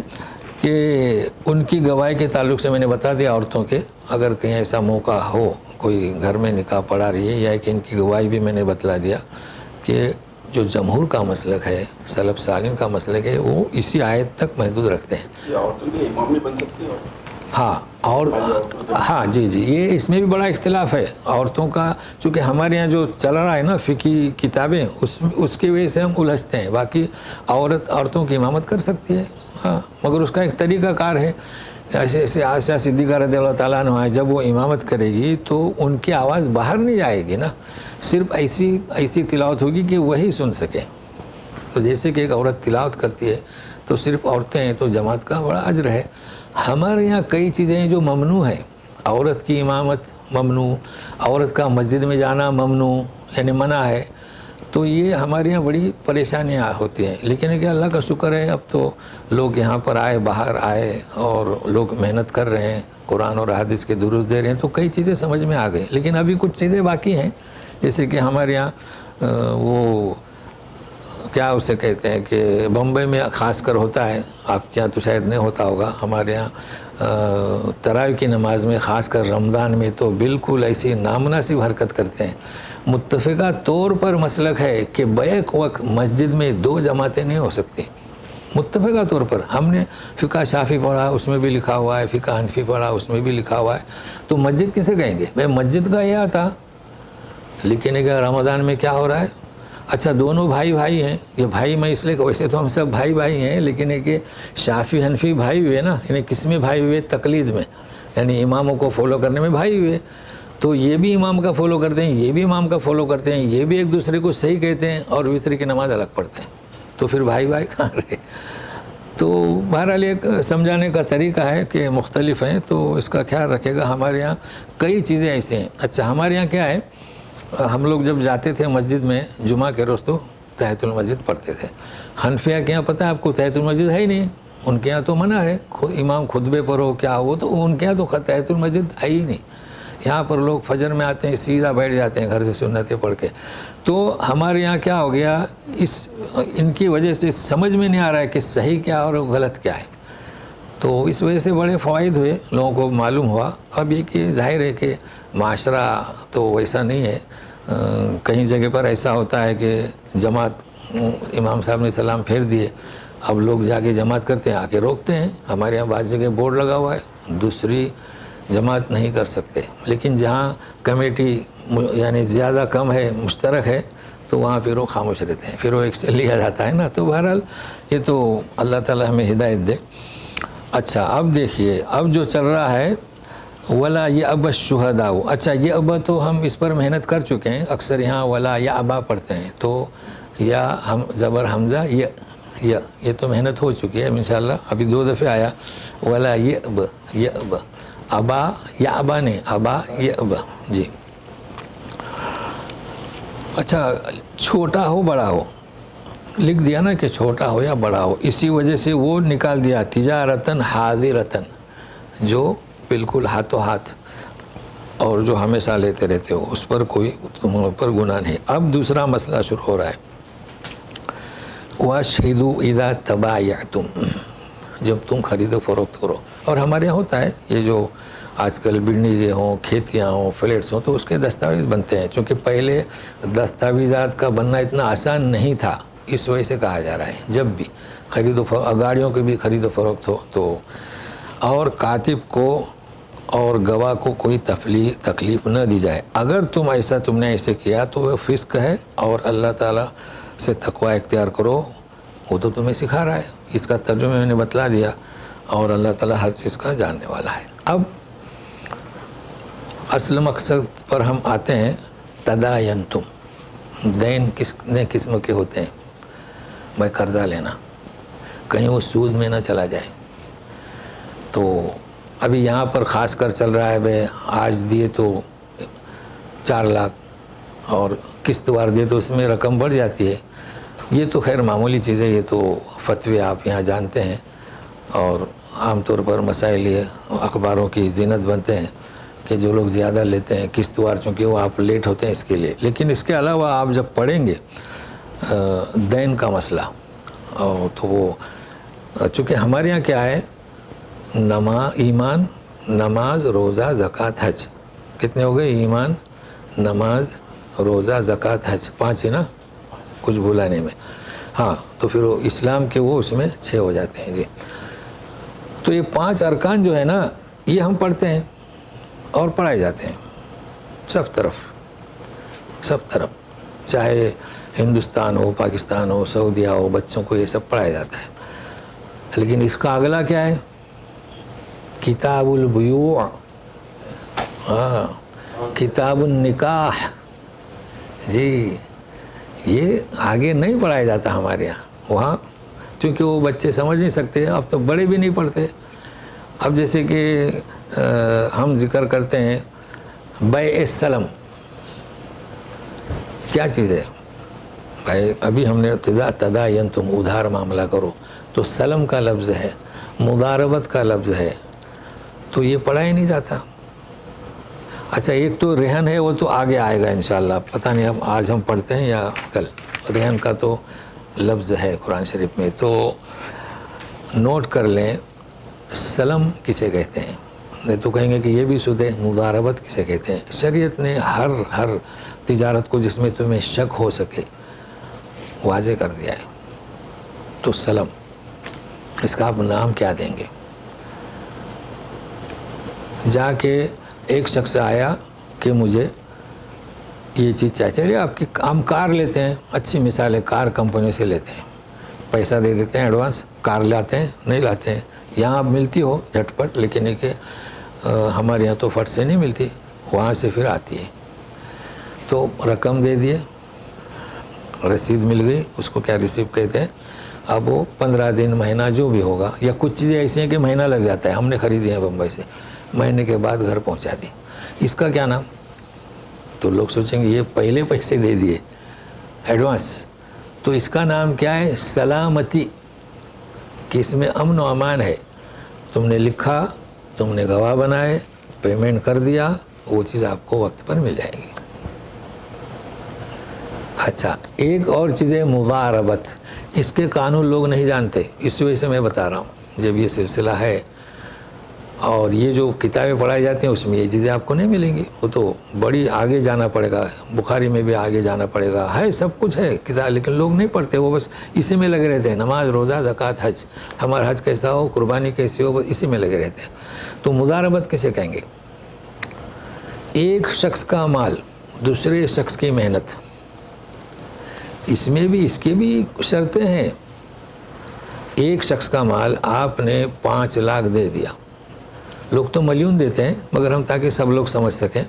کہ ان کی گواہی کے تعلق سے میں نے بتا دیا عورتوں کے، اگر کہیں ایسا موقع ہو، کوئی گھر میں نکاح پڑھا رہی ہے، یا کہ ان کی گواہی بھی میں نے بتلا دیا کہ جو جمہور کا مسلک ہے، سلف صالحین کا مسلک ہے، وہ اسی آیت تک محدود رکھتے ہیں. یہ عورتوں کی امام نہیں بن سکتی؟ ہاں اور ہاں جی جی، یہ اس میں بھی بڑا اختلاف ہے عورتوں کا، چونکہ ہمارے یہاں جو چل رہا ہے نا فقہی کتابیں، اس کی وجہ سے ہم الجھتے ہیں. باقی عورتوں کی امامت کر سکتی ہے، ہاں، مگر اس کا ایک طریقہ کار ہے. ایسے عائشہ صدیقہ رضی اللہ تعالیٰ عنہ جب وہ امامت کرے گی تو ان کی آواز باہر نہیں جائے گی نا، صرف ایسی تلاوت ہوگی کہ وہی سن سکے. تو جیسے کہ ایک عورت تلاوت کرتی ہے تو صرف عورتیں ہیں تو جماعت کا بڑا اجر ہے. ہمارے یہاں کئی چیزیں ہیں جو ممنوع ہیں. عورت کی امامت ممنوع، عورت کا مسجد میں جانا ممنوع، یعنی منع ہے. تو یہ ہمارے یہاں بڑی پریشانیاں ہوتی ہیں. لیکن کہ اللہ کا شکر ہے اب تو لوگ یہاں پر آئے، باہر آئے، اور لوگ محنت کر رہے ہیں، قرآن اور حدیث کے دروس دے رہے ہیں، تو کئی چیزیں سمجھ میں آ گئی. لیکن ابھی کچھ چیزیں باقی ہیں، جیسے کہ ہمارے یہاں وہ کیا اسے کہتے ہیں کہ بمبئی میں خاص کر ہوتا ہے، آپ کے یہاں تو شاید نہیں ہوتا ہوگا، ہمارے یہاں تراویح کی نماز میں خاص کر رمضان میں تو بالکل ایسی نامناسب حرکت کرتے ہیں. متفقہ طور پر مسلک ہے کہ بیک وقت مسجد میں 2 جماعتیں نہیں ہو سکتی. متفقہ طور پر ہم نے فقہ شافعی پڑھا، اس میں بھی لکھا ہوا ہے، فقہ حنفی پڑھا، اس میں بھی لکھا ہوا ہے. تو مسجد کسے کہیں گے؟ بھائی مسجد کا یہ تھا. لیکن اگر رمضان میں کیا ہو رہا ہے؟ اچھا دونوں بھائی ہیں، یہ بھائی میں اس لیے کہ ویسے تو ہم سب بھائی ہیں، لیکن ایک شافعی حنفی بھائی ہوئے نا، یعنی کس میں بھائی ہوئے؟ تقلید میں، یعنی اماموں کو فالو کرنے میں بھائی ہوئے. تو یہ بھی امام کا فالو کرتے ہیں، یہ بھی امام کا فالو کرتے ہیں، یہ بھی ایک دوسرے کو صحیح کہتے ہیں اور وتر کی نماز الگ پڑھتے ہیں. تو پھر بھائی کہاں رہے؟ تو بہرحال ایک سمجھانے کا طریقہ ہے کہ مختلف ہیں، تو اس کا خیال رکھے گا. ہمارے یہاں کئی چیزیں ایسے ہیں. اچھا ہمارے یہاں کیا ہے، ہم لوگ جب جاتے تھے مسجد میں جمعہ کے روز تو تحیۃ المسجد پڑھتے تھے. حنفیہ کے یہاں پتہ ہے آپ کو تحیۃ المسجد ہے ہی نہیں، ان کے یہاں تو منع ہے، امام خطبے پر ہو کیا ہو، تو ان کے یہاں تو تحیۃ المسجد ہے ہی نہیں. یہاں پر لوگ فجر میں آتے ہیں سیدھا بیٹھ جاتے ہیں گھر سے سنتیں پڑھ کے. تو ہمارے یہاں کیا ہو گیا، ان کی وجہ سے سمجھ میں نہیں آ رہا ہے کہ صحیح کیا اور غلط کیا ہے. تو اس وجہ سے بڑے فوائد ہوئے، لوگوں کو معلوم ہوا. اب یہ کہ ظاہر ہے کہ معاشرہ تو ویسا نہیں ہے. کہیں جگہ پر ایسا ہوتا ہے کہ جماعت، امام صاحب نے سلام پھیر دیے، اب لوگ جا کے جماعت کرتے ہیں، آ کے روکتے ہیں. ہمارے یہاں بعض جگہ بورڈ لگا ہوا ہے دوسری جماعت نہیں کر سکتے. لیکن جہاں کمیٹی یعنی زیادہ کم ہے، مشترک ہے، تو وہاں پھر وہ خاموش رہتے ہیں، پھر وہ ایک سے لیا جاتا ہے نا. تو بہرحال یہ تو اللہ تعالی ہمیں ہدایت دے. اچھا اب دیکھیے اب جو چل رہا ہے ولا یأبا الشہداء. اچھا یہ ابا تو ہم اس پر محنت کر چکے ہیں، اکثر یہاں ولا یأبا پڑھتے ہیں، تو یا ہم زبر حمزہ یہ تو محنت ہو چکی ہے انشاءاللہ. ابھی 2 دفعہ آیا ولا یأبا، ابا یا ابا نے ابا یأبا. جی اچھا چھوٹا ہو بڑا ہو، لکھ دیا نا کہ چھوٹا ہو یا بڑا ہو، اسی وجہ سے وہ نکال دیا تجارتاً حاضرتاً، جو بالکل ہاتھوں ہاتھ اور جو ہمیشہ لیتے رہتے ہو، اس پر کوئی تم پر گناہ نہیں. اب دوسرا مسئلہ شروع ہو رہا ہے. وَاشْهِدُوا إِذَا تَبَايَعْتُمْ، جب تم خرید و فروخت کرو. اور ہمارے یہاں ہوتا ہے یہ جو آج کل بلڈنگیں ہوں، کھیتیاں ہوں، فلیٹس ہوں، تو اس کے دستاویز بنتے ہیں. چونکہ پہلے دستاویزات کا بننا اتنا آسان نہیں تھا، اس وجہ سے کہا جا رہا ہے جب بھی خرید و فروخت، گاڑیوں کے بھی خرید و فروخت ہو تو، اور کاتب کو اور گواہ کو کوئی تکلیف نہ دی جائے. اگر تم نے ایسے کیا تو وہ فسق ہے، اور اللہ تعالیٰ سے تقوی اختیار کرو، وہ تو تمہیں سکھا رہا ہے. اس کا ترجمہ میں نے بتلا دیا، اور اللہ تعالیٰ ہر چیز کا جاننے والا ہے. اب اصل مقصد پر ہم آتے ہیں. تداینتم، دین کتنے قسم کے ہوتے ہیں؟ بھائی قرضہ لینا، کہیں وہ سود میں نہ چلا جائے. تو ابھی یہاں پر خاص کر چل رہا ہے بھائی آج دیے تو 4 لاکھ اور قسط وار دیے تو اس میں رقم بڑھ جاتی ہے. یہ تو خیر معمولی چیز ہے، یہ تو فتوے آپ یہاں جانتے ہیں، اور عام طور پر مسائل یہ اخباروں کی زینت بنتے ہیں کہ جو لوگ زیادہ لیتے ہیں قسط وار، چونکہ وہ آپ لیٹ ہوتے ہیں اس کے لیے. لیکن اس کے علاوہ آپ جب پڑھیں گے دین کا مسئلہ، تو وہ چونکہ ہمارے یہاں کیا ہے، ایمان، نماز، روزہ، زکوٰۃ، حج. کتنے ہو گئے؟ ایمان، نماز، روزہ، زکوٰۃ، حج، 5 ہی نا، کچھ بھولا نہیں میں. ہاں تو پھر وہ اسلام کے وہ اس میں 6 ہو جاتے ہیں. جی تو یہ 5 ارکان جو ہے نا، یہ ہم پڑھتے ہیں اور پڑھائے جاتے ہیں سب طرف، چاہے ہندوستان ہو، پاکستان ہو، سعودیہ ہو، بچوں کو یہ سب پڑھایا جاتا ہے. لیکن اس کا اگلا کیا ہے؟ کتاب البیوع، کتاب النکاح. جی یہ آگے نہیں پڑھایا جاتا ہمارے یہاں. وہاں چونکہ وہ بچے سمجھ نہیں سکتے، اب تو بڑے بھی نہیں پڑھتے. اب جیسے کہ ہم ذکر کرتے ہیں بیع السلم، کیا چیز ہے بھائی؟ ابھی ہم نے تداین، تم ادھار معاملہ کرو، تو سلم کا لفظ ہے، مضاربت کا لفظ ہے، تو یہ پڑھا ہی نہیں جاتا. اچھا ایک تو رہن ہے، وہ تو آگے آئے گا انشاءاللہ، پتہ نہیں ہم آج ہم پڑھتے ہیں یا کل. رہن کا تو لفظ ہے قرآن شریف میں، تو نوٹ کر لیں سلم کسے کہتے ہیں. نہیں تو کہیں گے کہ یہ بھی سود ہے. مضاربت کسے کہتے ہیں؟ شریعت نے ہر تجارت کو جس میں تمہیں شک ہو سکے واضح کر دیا ہے. تو سلم، اس کا آپ نام کیا دیں گے؟ جا کے ایک شخص آیا کہ مجھے یہ چیز چاہیے. چلیے ہم کار لیتے ہیں، اچھی مثال ہے، کار کمپنی سے لیتے ہیں، پیسہ دے دیتے ہیں ایڈوانس، کار لاتے ہیں، نہیں لاتے ہیں. یہاں اب ملتی ہو جھٹ پٹ، لیکن یہ کہ ہمارے یہاں تو فٹ سے نہیں ملتی، وہاں سے پھر آتی ہے. تو رقم دے دیے، رسید مل گئی، اس کو کیا ریسیپ کہتے ہیں. اب وہ 15 دن، مہینہ جو بھی ہوگا، یا کچھ چیزیں ایسی ہیں کہ مہینہ لگ جاتا ہے. ہم نے خریدی ہیں بمبئی سے، مہینے کے بعد گھر پہنچا دی. اس کا کیا نام؟ تو لوگ سوچیں گے یہ پہلے پیسے دے دیے ایڈوانس، تو اس کا نام کیا ہے؟ سلامتی، کہ اس میں امن و امان ہے. تم نے لکھا، تم نے گواہ بنائے، پیمنٹ کر دیا، وہ چیز آپ کو وقت پر مل جائے گی. اچھا ایک اور چیز ہے مضاربت. اس کے قانون لوگ نہیں جانتے، اس وجہ سے میں بتا رہا ہوں. جب یہ سلسلہ ہے اور یہ جو کتابیں پڑھائی جاتی ہیں اس میں یہ چیزیں آپ کو نہیں ملیں گی. وہ تو بڑی آگے جانا پڑے گا، بخاری میں بھی آگے جانا پڑے گا، ہے سب کچھ ہے کتاب، لیکن لوگ نہیں پڑھتے. وہ بس اسی میں لگے رہتے ہیں، نماز، روزہ، زکوٰۃ، حج، ہمارا حج کیسا ہو، قربانی کیسی ہو، بس اسی میں لگے رہتے ہیں. تو مضاربت کسے کہیں گے؟ ایک شخص کا مال، دوسرے شخص کی محنت. اس میں بھی اس کی بھی شرطیں ہیں. ایک شخص کا مال آپ نے 5 لاکھ دے دیا. لوگ تو ملین دیتے ہیں، مگر ہم تاکہ سب لوگ سمجھ سکیں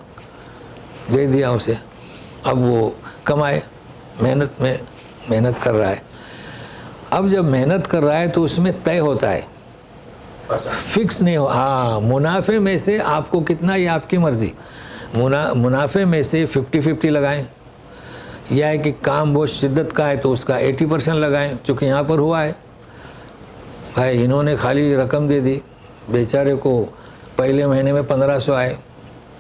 دے دیا اسے. اب وہ کمائے، محنت کر رہا ہے. اب جب محنت کر رہا ہے تو اس میں طے ہوتا ہے، فکس نہیں ہو. ہاں منافع میں سے آپ کو کتنا، یہ آپ کی مرضی. منافع میں سے 50-50 لگائیں، یا ہے کہ کام بہت شدت کا ہے تو اس کا 80% لگائیں. چونکہ یہاں پر ہوا ہے بھائی، انہوں نے خالی رقم دے دی، بیچارے کو پہلے مہینے میں 1500 آئے،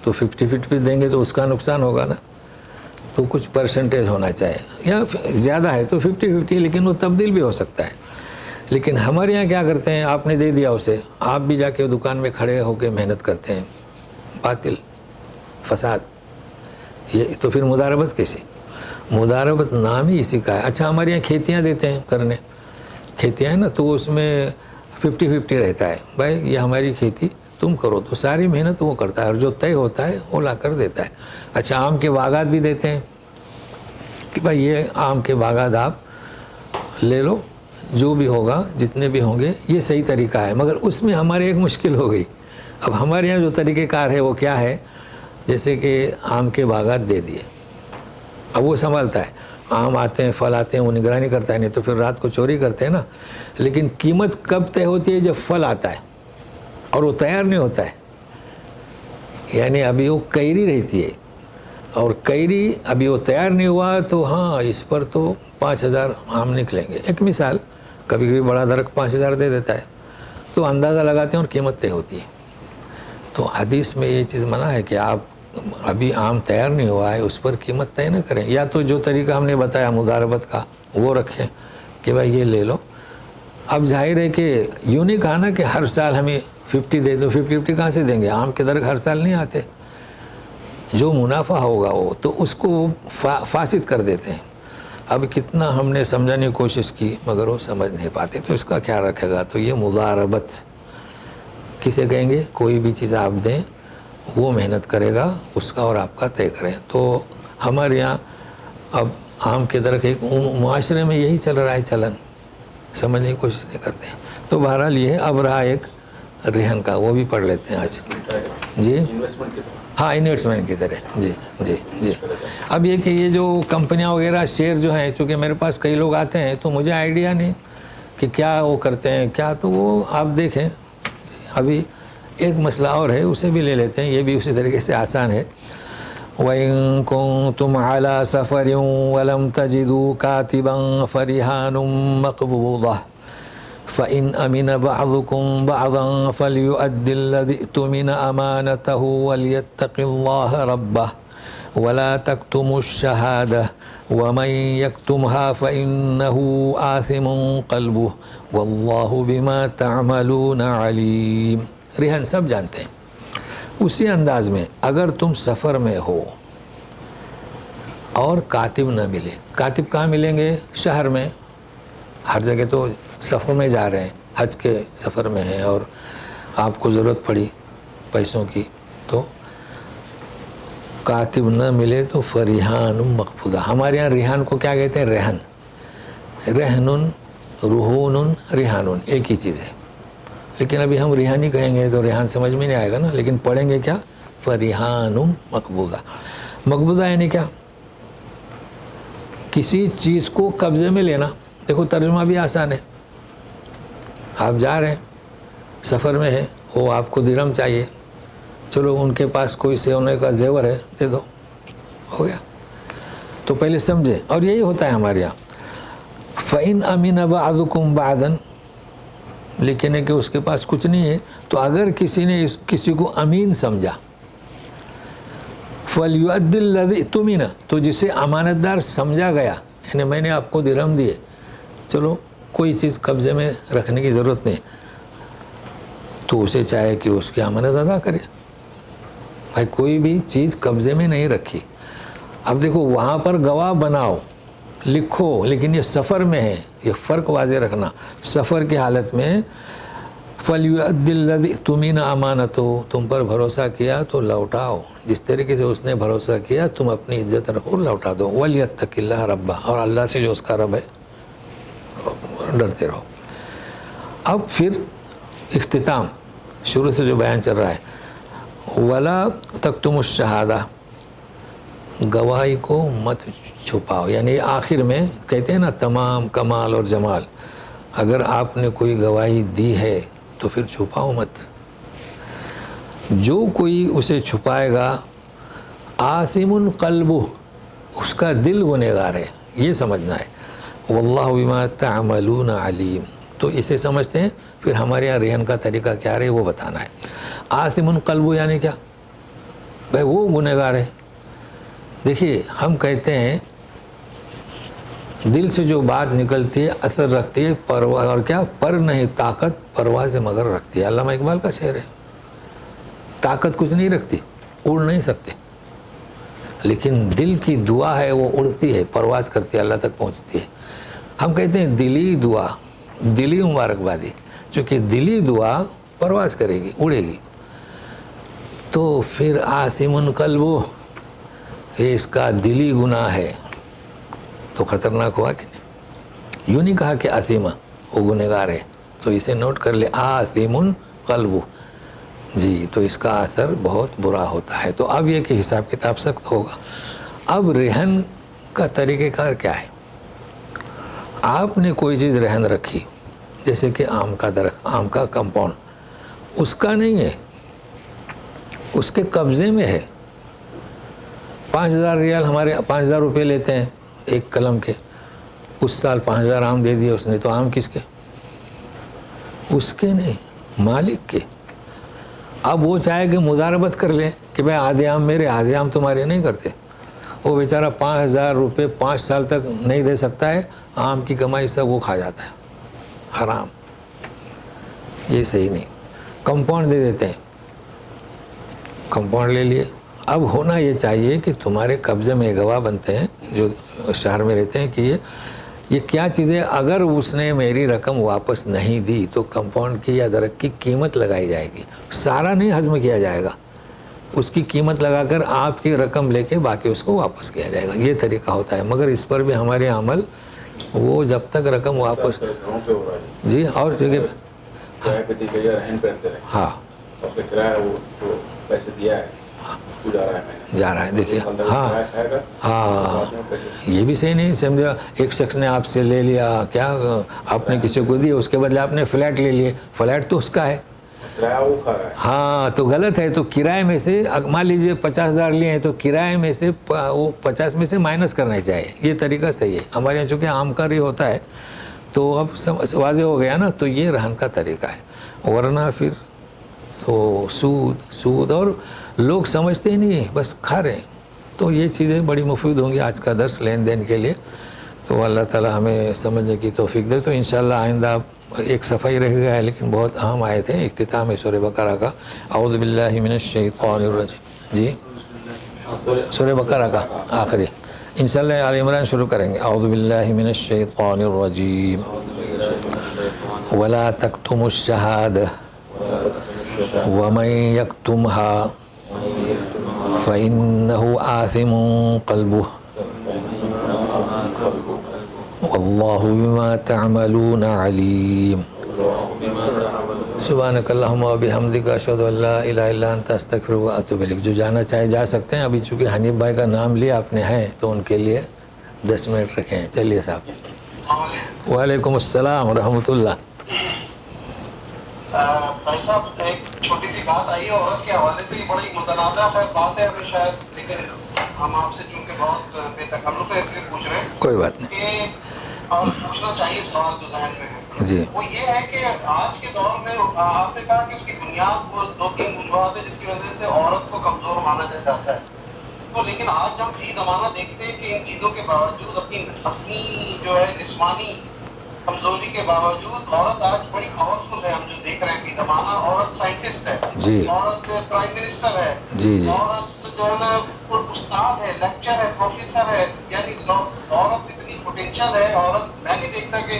تو 50-50 دیں گے تو اس کا نقصان ہوگا نا. تو کچھ پرسنٹیج ہونا چاہیے، یا زیادہ ہے تو 50-50، لیکن وہ تبدیل بھی ہو سکتا ہے. لیکن ہمارے یہاں کیا کرتے ہیں، آپ نے دے دیا اسے، آپ بھی جا کے دکان میں کھڑے ہو کے محنت کرتے ہیں. باطل، فساد. یہ تو پھر مضاربت کیسے؟ مضاربت نام ہی اسی کا ہے. اچھا ہمارے یہاں کھیتیاں دیتے ہیں کرنے، کھیتیاں ہیں نا، تو اس میں 50-50 رہتا ہے. بھائی یہ ہماری کھیتی تم کرو، تو ساری محنت وہ کرتا ہے، اور جو طے ہوتا ہے وہ لا کر دیتا ہے. اچھا آم کے باغات بھی دیتے ہیں کہ بھائی یہ آم کے باغات آپ لے لو، جو بھی ہوگا، جتنے بھی ہوں گے، یہ صحیح طریقہ ہے. مگر اس میں ہمارے ایک مشکل ہو گئی. اب ہمارے یہاں جو طریقہ کار ہے وہ کیا ہے، جیسے کہ آم کے باغات دے دیے، اب وہ سنبھالتا ہے، آم آتے ہیں، پھل آتے ہیں، وہ نگرانی کرتا ہے، نہیں تو پھر رات کو چوری کرتے ہیں نا. لیکن قیمت کب طے ہوتی ہے؟ جب پھل آتا ہے اور وہ تیار نہیں ہوتا ہے. یعنی ابھی وہ کیری رہتی ہے، اور کیری ابھی وہ تیار نہیں ہوا، تو ہاں اس پر تو 5000 آم نکلیں گے. ایک مثال، کبھی کبھی بڑا درخت 5000 دے دیتا ہے، تو اندازہ لگاتے ہیں اور قیمت طے ہوتی ہے. تو حدیث میں یہ چیز منع ہے کہ آپ ابھی آم تیار نہیں ہوا ہے اس پر قیمت طے نہ کریں. یا تو جو طریقہ ہم نے بتایا مضاربت کا وہ رکھیں کہ بھائی یہ لے لو. اب ظاہر ہے کہ یوں نہیں کہا نا کہ ہر سال ہمیں 50 دے دو. 50-50 کہاں سے دیں گے؟ آم کے درخت ہر سال نہیں آتے. جو منافع ہوگا وہ تو اس کو فاسد کر دیتے ہیں. اب کتنا ہم نے سمجھانے کی کوشش کی مگر وہ سمجھ نہیں پاتے. تو اس کا خیال رکھے گا. تو یہ مضاربت کسے کہیں گے؟ کوئی بھی چیز آپ دیں وہ محنت کرے گا، اس کا اور آپ کا طے کریں. تو ہمارے یہاں اب آم کے درخت ایک معاشرے میں یہی چل رہا ہے چلن، سمجھنے کی کوشش نہیں کرتے ہیں. تو بہرحال یہ ہے. اب رہا ایک رہن کا، وہ بھی پڑھ لیتے ہیں آج. جی انویسٹمنٹ کی طرح. ہاں، انویسٹمنٹ کی طرح. جی جی جی. اب یہ کہ یہ جو کمپنیاں وغیرہ شیئر جو ہیں، چونکہ میرے پاس کئی لوگ آتے ہیں تو مجھے آئیڈیا نہیں کہ کیا وہ کرتے ہیں کیا، تو وہ آپ دیکھیں. ابھی ایک مسئلہ اور ہے، اسے بھی لے لیتے ہیں، یہ بھی اسی طریقے سے آسان ہے. وَإِن كُنتُمْ عَلَى سَفَرٍ وَلَمْ تَجِدُوا كَاتِبًا فَرِهَانٌ مَّقْبُوضَةٌ فَإِنْ أَمِنَ بَعْضُكُمْ بَعْضًا فَلْيُؤَدِّ الَّذِي اؤْتُمِنَ أَمَانَتَهُ وَلْيَتَّقِ اللَّهَ رَبَّهُ وَلَا تَكْتُمُوا الشَّهَادَةَ وَمَن يَكْتُمْهَا فَإِنَّهُ آثِمٌ قَلْبُهُ وَاللَّهُ بِمَا تَعْمَلُونَ عَلِيمٌ. رہن سب جانتے ہیں. اسی انداز میں اگر تم سفر میں ہو اور کاتب نہ ملے، کاتب کہاں ملیں گے؟ شہر میں. ہر جگہ تو سفر میں جا رہے ہیں، حج کے سفر میں ہیں اور آپ کو ضرورت پڑی پیسوں کی، تو کاتب نہ ملے تو فریحان مقبوضہ. ہمارے یہاں ریحان کو کیا کہتے ہیں؟ رہن. رہن، رہون، ریحان ایک ہی چیز ہے. لیکن ابھی ہم ریحانی کہیں گے تو ریحان سمجھ میں نہیں آئے گا نا. لیکن پڑھیں گے کیا؟ فریحان مقبوضہ. مقبوضہ یعنی کیا؟ کسی چیز کو قبضے میں لینا. دیکھو ترجمہ بھی آسان ہے. آپ جا رہے ہیں، سفر میں ہیں، وہ آپ کو درہم چاہیے، چلو ان کے پاس کوئی سونے کا زیور ہے، دے دو، ہو گیا. تو پہلے سمجھے. اور یہی ہوتا ہے ہمارے یہاں. فَإِنْ أَمِنَ بَعْضُكُمْ بَعْضًا، لیکن ہے کہ اس کے پاس کچھ نہیں ہے، تو اگر کسی نے کسی کو امین سمجھا، فَلْيُؤَدِّ الَّذِي اؤْتُمِنَ، تو جسے امانت دار سمجھا گیا، یعنی میں نے آپ کو درہم دیے، چلو کوئی چیز قبضے میں رکھنے کی ضرورت نہیں، تو اسے چاہے کہ اس کی امانت ادا کرے. بھائی کوئی بھی چیز قبضے میں نہیں رکھی. اب دیکھو وہاں پر گواہ بناؤ، لکھو، لیکن یہ سفر میں ہے، یہ فرق واضح رکھنا. سفر کی حالت میں فَلْيُؤَدِّ الَّذِي اؤْتُمِنَ أَمَانَتَهُ، تم پر بھروسہ کیا تو لوٹاؤ. جس طریقے سے اس نے بھروسہ کیا تم اپنی عزت رکھو، لوٹا دو. وَلْيَتَّقِ اللَّهَ رَبَّهُ، اور اللہ سے جو اس کا رب ہے ڈرتے رہو. اب پھر اختتام شروع سے جو بیان چل رہا ہے، وَلَا تَكْتُمُوا الشَّهَادَةَ، گواہی کو مت چھپاؤ. یعنی آخر میں کہتے ہیں نا تمام کمال اور جمال، اگر آپ نے کوئی گواہی دی ہے تو پھر چھپاؤ مت. جو کوئی اسے چھپائے گا، آثم قلبہ، اس کا دل گنہگار ہے، یہ سمجھنا ہے. واللہ بما تعملون علیم، تو اسے سمجھتے ہیں. پھر ہمارے یہاں رہن کا طریقہ کیا رہے وہ بتانا ہے. آثم قلبہ یعنی کیا؟ بھائی وہ گنہگار ہے. دیکھیے ہم کہتے ہیں دل سے جو بات نکلتی ہے اثر رکھتی ہے، پرواز اور کیا پر نہیں طاقت پرواز مگر رکھتی ہے. علامہ اقبال کا شعر ہے. طاقت کچھ نہیں رکھتی، اڑ نہیں سکتے، لیکن دل کی دعا ہے وہ اڑتی ہے، پرواز کرتی ہے، اللہ تک پہنچتی ہے. ہم کہتے ہیں دلی دعا، دلی مبارکبادی، چونکہ دلی دعا پرواز کرے گی، اڑے گی. تو پھر آثم قلبہ، یہ اس کا دلی گناہ ہے، تو خطرناک ہوا کہ نہیں. یوں نہیں کہا کہ آثمہ وہ گنہگار ہے، تو اسے نوٹ کر لے، آثم قلبہ. جی تو اس کا اثر بہت برا ہوتا ہے. تو اب یہ کہ حساب کتاب سخت ہوگا. اب رہن کا طریقہ کار کیا ہے؟ آپ نے کوئی چیز رہن رکھی، جیسے کہ آم کا درخت، آم کا کمپاؤنڈ، اس کا نہیں ہے، اس کے قبضے میں ہے. 5,000 ریال، ہمارے 5,000 روپے لیتے ہیں ایک قلم کے. اس سال 5,000 آم دے دیے اس نے، تو آم کس کے؟ اس کے نہیں، مالک کے. اب وہ چاہے کہ مضاربت کر لیں کہ بھائی آدھے آم میرے، آدھے آم تمہارے، نہیں کرتے. وہ بیچارہ 5,000 روپے 5 سال تک نہیں دے سکتا ہے، آم کی کمائی سب وہ کھا جاتا ہے. حرام، یہ صحیح نہیں. کمپاؤنڈ دے دیتے ہیں، کمپاؤنڈ لے لیے. اب ہونا یہ چاہیے کہ تمہارے قبضے میں گواہ بنتے ہیں جو شہر میں رہتے ہیں کہ یہ کیا چیز ہے؟ اگر اس نے میری رقم واپس نہیں دی تو کمپاؤنڈ کی یا درخت کی قیمت لگائی جائے گی، سارا نہیں ہضم کیا جائے گا، اس کی قیمت لگا کر آپ کی رقم لے کے باقی اس کو واپس کیا جائے گا، یہ طریقہ ہوتا ہے۔ مگر اس پر بھی ہمارے عمل وہ جب تک رقم واپس گھروں پہ ہو رہا ہے جی اور جگہ پہ کرایہ پہ دی گئی ہے، رہن پہنتے رہے، ہاں اس کا کرایہ وہ جو پیسے دیا ہے اس کو جا رہا ہے مہینے جا رہا ہے، دیکھیے بندہ ہاں کرایہ کھائے گا ہاں بعد میں پیسے یہ بھی صحیح نہیں سمجھا، ایک شخص نے آپ سے لے لیا، کیا آپ نے کسی کو دیا، اس کے بدلے آپ نے فلیٹ لے لیے، فلیٹ تو اس کا ہے، کرایہ وہ کھا رہا ہے۔ ہاں تو غلط ہے۔ تو کرائے میں سے مان لیجئے 50,000 لیے ہیں تو کرائے میں سے وہ 50 میں سے مائنس کرنا چاہیے، یہ طریقہ صحیح ہے۔ ہمارے یہاں چونکہ عام کار ہی ہوتا ہے تو اب واضح ہو گیا نا، تو یہ رہن کا طریقہ ہے، ورنہ پھر تو سود اور لوگ سمجھتے ہی نہیں، بس کھا رہے ہیں۔ تو یہ چیزیں بڑی مفید ہوں گی آج کا درس لین دین کے لیے، تو اللہ تعالی ہمیں سمجھنے کی توفیق دے۔ تو انشاءاللہ آئندہ ایک صفحہ ہی رہ گیا ہے لیکن بہت اہم آئے تھے اختتام سورہ بقرہ کا۔ اعوذ باللہ من الشیطان الرجیم، جی سورہ بقرہ کا آخری، انشاءاللہ آل عمران شروع کریں گے۔ اعوذ باللہ من الشیطان الرجیم ولا تکتموا الشہادہ ومن یکتمها فإنه آثم قلبه واللہ بما تعملون علیم۔ سبحانک اللہم و بحمدک اشہد ان لا الہ الا انت استغفرک و اتوب الیک۔ جو جانا چاہے جا سکتے ہیں، ابھی چونکہ حنیف بھائی کا نام لیا آپ نے ہے تو ان کے لیے 10 منٹ رکھیں۔ چلیے صاحب۔ وعلیکم السلام ورحمۃ اللہ۔ بھائی صاحب ایک چھوٹی سی بات آئی ہے عورت کے حوالے سے، یہ بڑی متنازع بات ہے ہمیں شاید، لیکن ہم آپ سے چونکہ بہت بے تکلف ہے اس لیے پوچھ رہے ہیں کوئی بات نہیں کہ اور پوچھنا چاہیے سوال جو ذہن میں ہے، جی۔ وہ یہ ہے کہ آج کے دور میں آپ نے کہا کہ اس کی بنیاد وہ 2-3 وجوہات ہے جس کی وجہ سے عورت کو کمزور مانا جاتا ہے، تو لیکن آج ہم فی زمانہ دیکھتے ہیں کہ ان چیزوں کے باوجود اپنی جو ہے جسمانی کمزوری کے باوجود عورت آج بڑی پاورفل ہے۔ ہم جو دیکھ رہے ہیں فی زمانہ عورت سائنٹسٹ ہے، جی عورت پرائم منسٹر ہے، جی جی عورت جو ہے نا استاد ہے، لیکچر ہے، پروفیسر ہے، یعنی عورت اتنی پوٹینشیل ہے۔ عورت میں نہیں دیکھتا کہ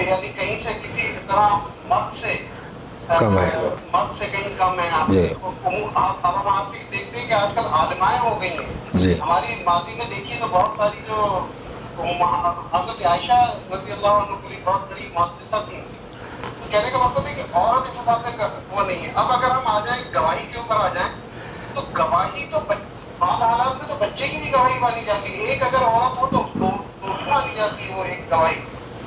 یعنی کہیں سے کسی طرح مرد سے کم ہے، مرد سے کہیں کم ہے۔ جی اب ہم آپ دیکھتے ہیں کہ آج کل عالمائیں ہو گئی ہیں، جی ہماری ماضی میں دیکھیے تو بہت ساری جو حضرت عائشہ رضی اللہ عنہ کے لیے بہت بڑی محدثہ تھی۔ تو کہنے کا مقصد ہے کہ عورت اس حساب سے وہ نہیں ہے۔ اب اگر ہم آ جائیں گواہی کے اوپر آ جائیں تو گواہی تو بعض حالات میں تو بچے کی بھی گواہی مانی جاتی ہے، ایک اگر عورت ہو تو دو بھی مانی جاتی ہے وہ ایک گواہی۔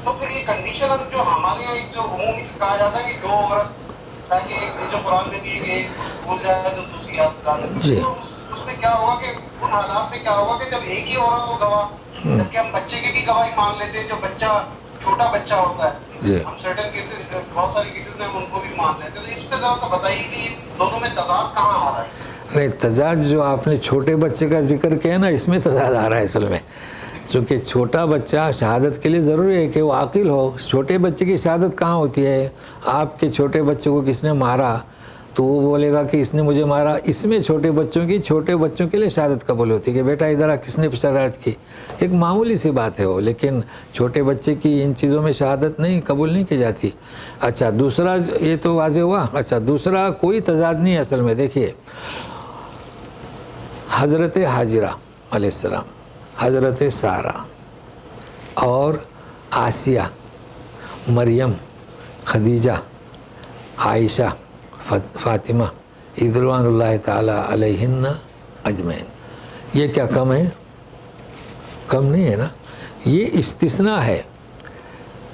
تو پھر یہ کنڈیشن ہم جو ہمارے یہاں ایک جو عمومی کہا جاتا ہے کہ 2 عورت، تاکہ ایک جو قرآن میں بھی ایک بھول جائے تو دوسری یاد کرا دے، جی تو اس میں کیا ہوگا کہ ان حالات میں کیا ہوگا کہ جب ایک ہی عورت ہو گواہ، جبکہ ہم بچے کی بھی گواہی مان لیتے ہیں، جو بچہ چھوٹا بچہ ہوتا ہے جی ہم سرٹن کیسز بہت ساری کیسز میں ہم ان کو بھی مان لیتے ہیں۔ تو اس پہ ذرا سا بتائیے کہ دونوں میں تضاد کہاں آ رہا ہے؟ نہیں، تضاد جو آپ نے چھوٹے بچے کا ذکر کیا نا، اس میں تضاد آ رہا ہے اصل میں، چونکہ چھوٹا بچہ شہادت کے لیے ضروری ہے کہ وہ عاقل ہو۔ چھوٹے بچے کی شہادت کہاں ہوتی ہے؟ آپ کے چھوٹے بچے کو کس نے مارا تو وہ بولے گا کہ اس نے مجھے مارا۔ اس میں چھوٹے بچوں کے لیے شہادت قبول ہوتی ہے کہ بیٹا ادھر آ، کس نے شرارت کی، ایک معمولی سی بات ہے وہ، لیکن چھوٹے بچے کی ان چیزوں میں شہادت نہیں قبول نہیں کی جاتی۔ اچھا دوسرا، یہ تو واضح ہوا۔ اچھا دوسرا کوئی تضاد نہیں ہے اصل میں۔ دیکھیے حضرت حاجرہ علیہ السلام، حضرت سارہ اور آسیہ، مریم، خدیجہ، عائشہ، فاطمہ رضوان اللہ تعالی علیہن اجمعین، یہ کیا کم ہے؟ کم نہیں ہے نا، یہ استثناء ہے،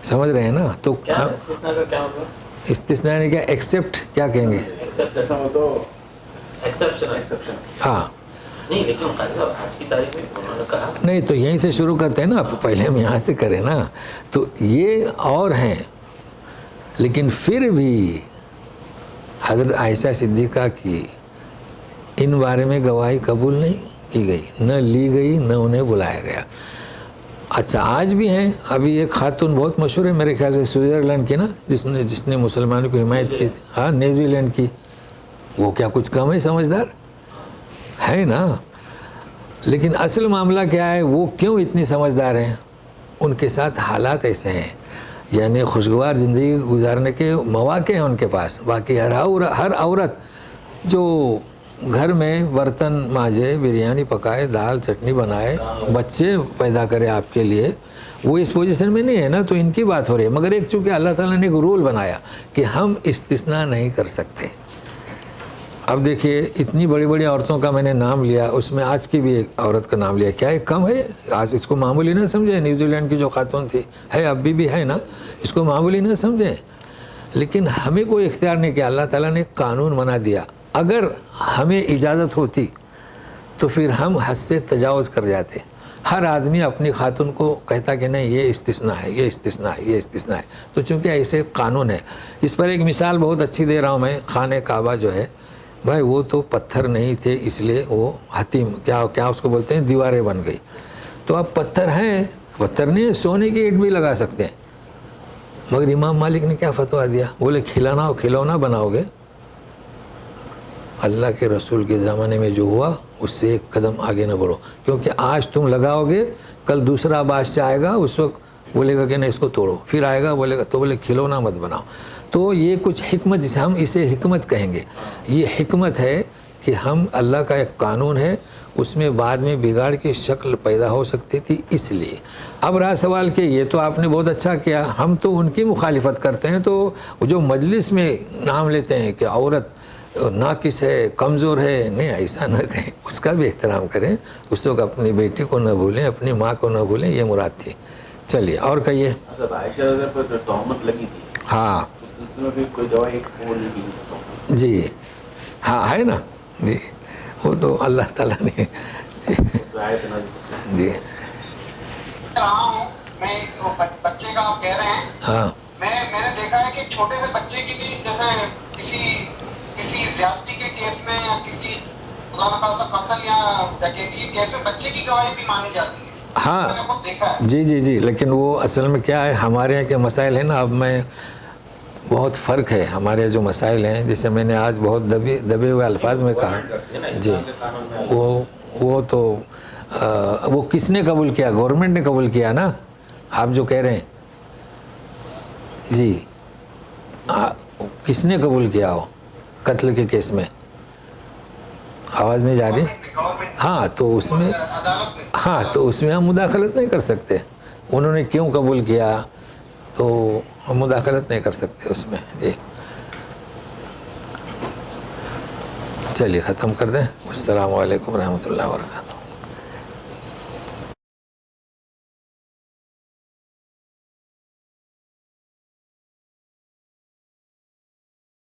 سمجھ رہے ہیں نا؟ تو استثناء کا کیا مطلب؟ استثناء نے کیا ایکسیپٹ کیا کہیں گے؟ ایکسیپشن ہاں نہیں، لیکن قاضی صاحب آج کی تاریخ میں انہوں نے کہا نہیں تو یہیں سے شروع کرتے ہیں نا، پہلے ہم یہاں سے کریں نا۔ تو یہ اور ہیں، لیکن پھر بھی حضرت عائشہ صدیقہ کی ان بارے میں گواہی قبول نہیں کی گئی، نہ لی گئی، نہ انہیں بلایا گیا۔ اچھا آج بھی ہیں، ابھی ایک خاتون بہت مشہور ہے میرے خیال سے سوئٹزرلینڈ کی نا، جس نے مسلمانوں کی حمایت کی تھی، ہاں نیوزی لینڈ کی، وہ کیا کچھ کم ہے سمجھدار ہے نا؟ لیکن اصل معاملہ کیا ہے، وہ کیوں اتنی سمجھدار ہیں؟ ان کے ساتھ حالات ایسے ہیں، یعنی خوشگوار زندگی گزارنے کے مواقع ہیں ان کے پاس. باقی ہر عورت جو گھر میں برتن مانجے، بریانی پکائے، دال چٹنی بنائے، بچے پیدا کرے آپ کے لیے، وہ اس پوزیشن میں نہیں ہے نا. تو ان کی بات ہو رہی ہے. مگر ایک چونکہ اللہ تعالیٰ نے ایک رول بنایا کہ ہم استثناء نہیں کر سکتے. اب دیکھیے اتنی بڑی بڑی عورتوں کا میں نے نام لیا، اس میں آج کی بھی ایک عورت کا نام لیا. کیا ایک کم ہے؟ آج اس کو معمولی نہ سمجھیں. نیوزی لینڈ کی جو خاتون تھی ہے، اب بھی ہے نا، اس کو معمولی نہ سمجھیں. لیکن ہمیں کوئی اختیار نہیں کیا. اللہ تعالیٰ نے قانون بنا دیا. اگر ہمیں اجازت ہوتی تو پھر ہم حد سے تجاوز کر جاتے. ہر آدمی اپنی خاتون کو کہتا کہ نہیں یہ استثناء ہے، یہ استثناء ہے، یہ استثناء ہے. تو چونکہ ایسے قانون ہے. اس پر ایک مثال بہت اچھی دے رہا ہوں میں. خانہ کعبہ جو ہے بھائی، وہ تو پتھر نہیں تھے، اس لیے وہ حتیم کیا اس کو بولتے ہیں، دیواریں بن گئی. تو اب پتھر ہیں، پتھر نہیں، سونے کی اینٹ بھی لگا سکتے ہیں. مگر امام مالک نے کیا فتویٰ دیا؟ بولے کھلونا بناؤ گے. اللہ کے رسول کے زمانے میں جو ہوا اس سے ایک قدم آگے نہ بڑھو، کیونکہ آج تم لگاؤ گے، کل دوسرا بادشاہ آئے گا، اس وقت بولے گا کہ نہیں اس کو توڑو، پھر آئے گا بولے گا، تو بولے کھلونا مت بناؤ. تو یہ کچھ حکمت، جسے ہم اسے حکمت کہیں گے، یہ حکمت ہے کہ ہم اللہ کا ایک قانون ہے، اس میں بعد میں بگاڑ کی شکل پیدا ہو سکتی تھی. اس لیے اب رہا سوال کہ یہ تو آپ نے بہت اچھا کیا، ہم تو ان کی مخالفت کرتے ہیں. تو جو مجلس میں نام لیتے ہیں کہ عورت ناقص ہے، کمزور ہے، نہیں، ایسا نہ کہیں. اس کا بھی احترام کریں. اس وقت اپنی بیٹی کو نہ بھولیں، اپنی ماں کو نہ بھولیں، یہ مراد تھی. چلیے اور کہیے. مطلب عائشہ رضی اللہ پر جو تہمت لگی تھی، ہاں اس سلسلے میں بھی کوئی جواب ایک وہ نہیں کی تھی. جی ہاں ہے نا جی، وہ تو اللہ تعالیٰ نے آیت نازل جی رہا ہوں میں. وہ بچے کا آپ کہہ رہے ہیں، ہاں میں نے دیکھا ہے کہ چھوٹے سے بچے کی بھی جیسے کسی زیادتی کے کیس میں یا کسی خدا نخواستہ قتل یا ڈکیتی کے کیس میں بچے کی گواہی بھی مانی جاتی ہے. ہاں میں نے خود دیکھا ہے. جی لیکن وہ اصل میں کیا ہے، ہمارے یہاں کے مسائل ہیں نا. اب میں بہت فرق ہے ہمارے جو مسائل ہیں، جیسے میں نے آج بہت دبے ہوئے الفاظ میں کہا. جی وہ تو وہ کس نے قبول کیا؟ گورنمنٹ نے قبول کیا نا. آپ جو کہہ رہے ہیں جی، کس نے قبول کیا ہو قتل کے کیس میں؟ آواز نہیں جا رہی. ہاں تو اس میں، عدالت نے ہاں تو اس میں ہم مداخلت نہیں کر سکتے. انہوں نے کیوں قبول کیا تو ہم مداخلت نہیں کر سکتے اس میں. جی چلیے ختم کر دیں. السلام علیکم ورحمۃ اللہ وبرکاتہ.